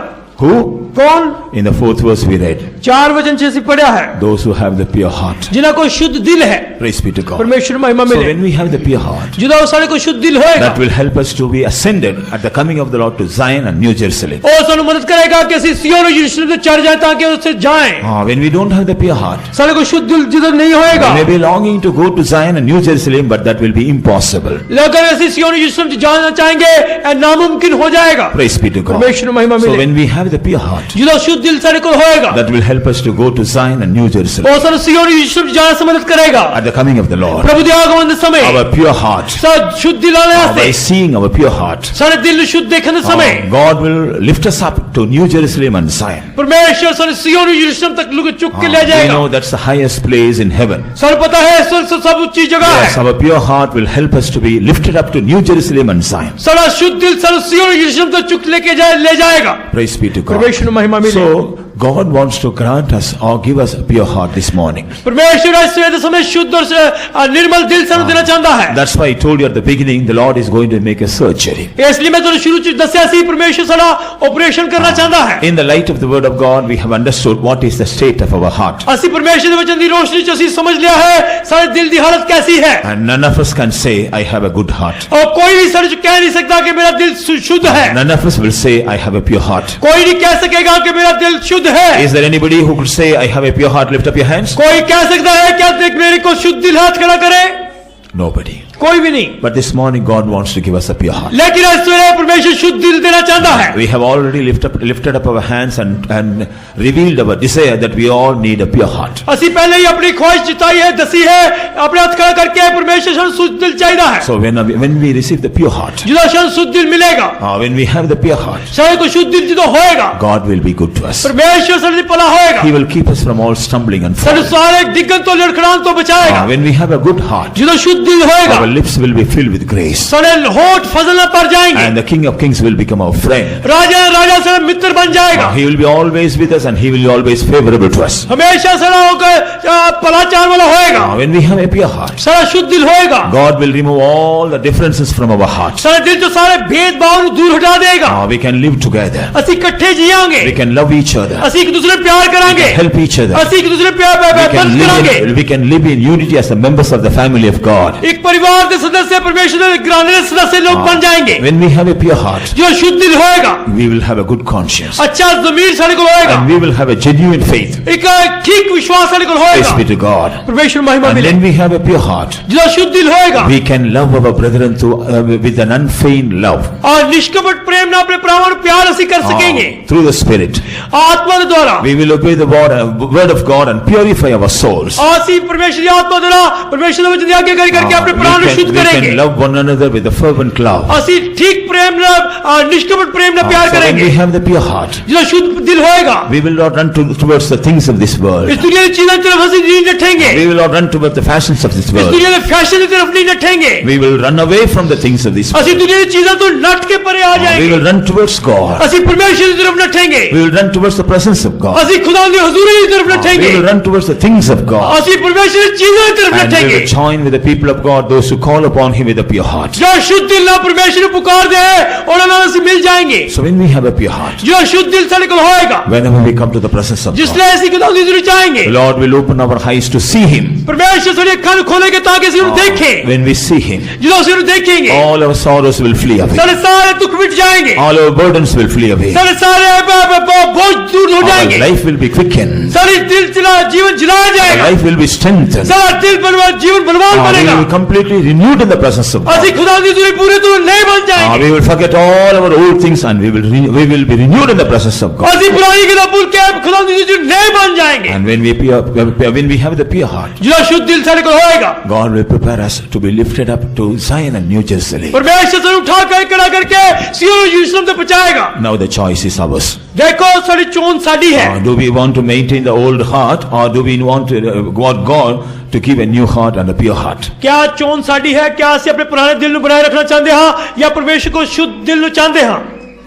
Who? कौन In the fourth verse we read, 4 वचन से पढ़ा है those who have the pure heart. जिन्हें को शुद्ध दिल है Praise be to God. परमेश्वर महिमा So मिले when we have the pure heart, जुदा सारे को शुद्ध दिल होएगा that will help us to be ascended at the coming of the Lord to Zion and New Jerusalem. और सानू मदद करेगा कि ਅਸੀਂ सिय्योन यरूशलेम तक चढ़ जाए ताकि उससे जाएं When we don't have the pure heart, सारे को शुद्ध दिल जिधर नहीं we होएगा may be longing to go to Zion and New Jerusalem, but that will be impossible. अगर ਅਸੀਂ सिय्योन यरूशलेम जाना चाहेंगे ये नामुमकिन हो जाएगा Praise be to God. परमेश्वर महिमा So मिले when we have the pure heart, जुदा शुद्ध दिल सारे को होएगा that will help us to go to Zion and New Jerusalem और सारे सिय्योन यरूशलेम जाने से मदद करेगा at the coming of the Lord. प्रभु के आगमन के समय Our pure heart, सब शुद्ध दिल आने by से seeing our pure heart, सारे दिल शुद्ध देखने समय God will lift us up to New Jerusalem and Zion. परमेश्वर सारे सिय्योन यरूशलेम तक लोग चुक के ले We जाएगा know that's the highest place in heaven. Sir पता है सब ऊंची जगह Yes, है our pure heart will help us to be lifted up to New Jerusalem and Zion. सारा शुद्ध दिल सारे सिय्योन यरूशलेम तक चुक लेके जाए ले जाएगा Praise be to God. परमेश्वर महिमा मिले So God wants to grant us or give us a pure heart this morning. परमेश्वर आज सवेरे समय शुद्ध और निर्मल दिल सानू देना चाहता है That's why I told you at the beginning, the Lord is going to make a surgery. इसलिए मैं तुझे शुरू च दस्या सी परमेश्वर सारा ऑपरेशन करना चाहता है In the light of the word of God, we have understood what is the state of our heart. ਅਸੀਂ परमेश्वर ਦੇ ਵਚਨ ਦੀ ਰੋਸ਼ਨੀ ਚ ਅਸੀਂ ਸਮਝ ਲਿਆ ਹੈ ਸਾਡੇ ਦਿਲ ਦੀ ਹਾਲਤ कैसी है And none of us can say, I have a good heart. और कोई भी सच कह नहीं सकता कि मेरा दिल शुद्ध है None of us will say, I have a pure heart. कोई नहीं कह सकेगा कि मेरा दिल शुद्ध है Is there anybody who could say, I have a pure heart? Lift up your hands. कोई कह सकता है क्या देख मेरे को शुद्ध दिल हाथ खड़ा करे Nobody. कोई भी नहीं But this morning, God wants to give us a pure heart. लेकिन आज सवेरे परमेश्वर शुद्ध दिल देना चाहता है We have already lifted up our hands and revealed our desire that we all need a pure heart. ਅਸੀਂ ਪਹਿਲੇ ਹੀ ਆਪਣੀ ख्वाहिश जिताई है दसी है अपने हाथ खड़ा करके परमेश्वर से शुद्ध दिल चाहिए है So when we receive the pure heart, जिदा शन शुद्ध दिल मिलेगा when we have the pure heart, सारे को शुद्ध दिल जिदा होएगा God will be good to us. परमेश्वर सारे भला होएगा He will keep us from all stumbling and सारे falling. सारे दिग्गज तो लड़खड़ान तो बचाएगा When we have a good heart, जिदा शुद्ध दिल होएगा our lips will be filled with grace. सारे होठ फजल पर जाएंगे And the King of Kings will become our friend. राजा से मित्र बन जाएगा He will be always with us and he will be always favorable to us. हमेशा सारा होकर भला चाहने वाला होएगा When we have a pure heart, सारा शुद्ध दिल होएगा God will remove all the differences from our hearts. सारे दिल तो सारे भेदभाव को दूर हटा देगा We can live together. ਅਸੀਂ ਇਕੱਠੇ ਜੀਵਾਂਗੇ We can love each other. ਅਸੀਂ ਇੱਕ ਦੂਸਰੇ ਨੂੰ ਪਿਆਰ ਕਰਾਂਗੇ Help each other. ਅਸੀਂ ਇੱਕ ਦੂਸਰੇ ਨੂੰ ਪਿਆਰ ਕਰਾਂਗੇ We can live in unity as the members of the family of God. एक परिवार के सदस्य परमेश्वर के घराने के सदस्य लोग बन जाएंगे When we have a pure heart, जो शुद्ध दिल होएगा we will have a good conscience. अच्छा ज़मीर सारे को होएगा And we will have a genuine faith. एक ठीक विश्वास सारे को Praise होएगा be to God. परमेश्वर महिमा And मिले when we have a pure heart, जो शुद्ध दिल होएगा we can love our brethren with an unfeigned love. और निष्कपट प्रेम ना अपने प्राणों प्यार ਅਸੀਂ कर सकेंगे Through the Spirit. आत्मा के द्वारा We will obey the word of God and purify our souls. ਅਸੀਂ परमेश्वर की आत्मा द्वारा परमेश्वर के वचन की आज्ञा करके अपने प्राण को शुद्ध We can करेंगे love one another with a fervent love. ਅਸੀਂ ठीक प्रेम ना निष्कपट प्रेम ना प्यार So when we करेंगे have the pure heart, जो शुद्ध दिल होएगा we will not run towards the things of this world. इस दुनिया की चीजों की तरफ ਅਸੀਂ नहीं नठेंगे We will not run towards the fashions of this इस world. दुनिया के फैशन की तरफ नहीं नठेंगे We will run away from the things of this world. ਅਸੀਂ दुनिया की चीजों तो नट के परे आ We जाएंगे will run towards God. ਅਸੀਂ परमेश्वर की तरफ नठेंगे We will run towards the presence of God. ਅਸੀਂ खुदा की हुजूरी की तरफ We नठेंगे will run towards the things of God. ਅਸੀਂ परमेश्वर की चीजों की तरफ And we नठेंगे will join with the people of God, those who call upon Him with a pure heart. जो शुद्ध दिल ना परमेश्वर को पुकार दे और हम ਅਸੀਂ मिल जाएंगे So when we have a pure heart, जो शुद्ध दिल ਸਾਡੇ ਕੋਲ ਹੋਏਗਾ whenever we come to the presence of God, जिसलिए ਅਸੀਂ खुदा की हुजूरी जाएंगे the Lord will open our eyes to see Him. परमेश्वर साडी ਅੱਖਾਂ ਨੂੰ ਖੋਲੇਗਾ ਤਾਂ ਕਿ ਅਸੀਂ ਉਹਨੂੰ ਦੇਖें When we see Him, ਜਦੋਂ ਅਸੀਂ ਉਹਨੂੰ ਦੇਖेंगे all our sorrows will flee away. ਸਾਡੇ ਸਾਰੇ ਦੁੱਖ ਮਿਟ ਜਾएंगे All our burdens will flee away. सारे सारे बोझ दूर हो Our जाएंगे life will be quickened. सारी दिल चला जीवन जिलाया Our जाएगा life will be strengthened. सारा दिल बलवान जीवन बलवान We बनेगा जाएगा be completely renewed in the presence of God. ਅਸੀਂ खुदा ਦੀ हजूरी पूरे तौर नए बन जाएंगे We will forget all our old things and we will be renewed in the presence of God. ਅਸੀਂ पुरानी किताब भूल के खुदा ਦੀ हजूरी नए बन जाएंगे And when we have the pure heart, ਜਿਹੜਾ शुद्ध दिल ਸਾਡੇ ਕੋਲ ਹੋਏਗਾ God will prepare us to be lifted up to Zion and New Jerusalem. परमेश्वर ਸਾਨੂੰ उठा कर खड़ा करके सिय्योन और यरूशलेम तक पहुंचाएगा Now the choice is ours. देखो साडी चोन साडी है Do we want to maintain the old heart or do we want God to give a new heart and a pure heart? क्या चोन साडी है क्या ਅਸੀਂ ਆਪਣੇ ਪੁਰਾਣੇ ਦਿਲ ਨੂੰ ਬਣਾਏ ਰੱਖਣਾ ਚਾਹੁੰਦੇ ਹਾਂ ਜਾਂ ਪਰਮੇਸ਼ਰ ਕੋਲ ਸ਼ੁੱਧ ਦਿਲ ਨੂੰ ਚਾਹੁੰਦੇ ਹਾਂ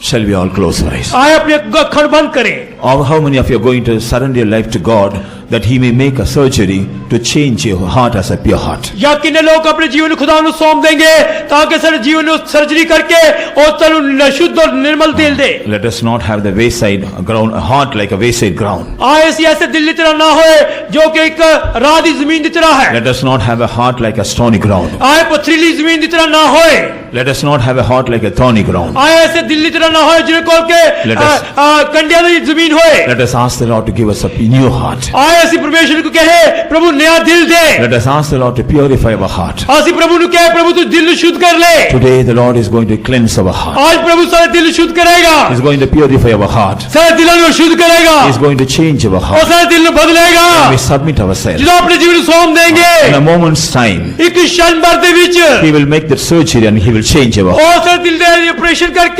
Shall we all close our eyes? ਆਏ ਆਪਣੇ ਅੱਖਾਂ ਬੰਦ ਕरें Or how many of you are going to surrender your life to God that He may make a surgery to change your heart as a pure heart? या किन्ने लोग अपने जीवन को खुदा ਨੂੰ सौंप देंगे ताकि सारे जीवन ਨੂੰ सर्जरी करके और तनु शुद्ध और निर्मल दिल दे Let us not have the wayside ground, a heart like a wayside ground. आए ऐसी ऐसे दिल की तरह ना होए जो कि एक राह दी जमीन की तरह है Let us not have a heart like a stony ground. आए पथरीली जमीन की तरह ना होए Let us not have a heart like a thorny ground. आए ऐसे दिल की तरह ना होए जिन्हें कोल के Let us- कंडिया दी जमीन होए Let us ask the Lord to give us a new heart. आए ऐसी परमेश्वर को कहे प्रभु नया दिल दे Let us ask the Lord to purify our heart. आसी प्रभु ने कहे प्रभु तू दिल शुद्ध कर ले Today the Lord is going to cleanse our heart. आज प्रभु सारे दिल शुद्ध करेगा He is going to purify our heart. सारे दिलों को शुद्ध करेगा He is going to change our और heart. सारे दिल को बदलेगा We submit ourselves. जो अपने जीवन को सौंप देंगे In a moment's time, एक क्षण भर दे विच He will make that surgery and He will change our heart. और सारे दिल दे ऑपरेशन करके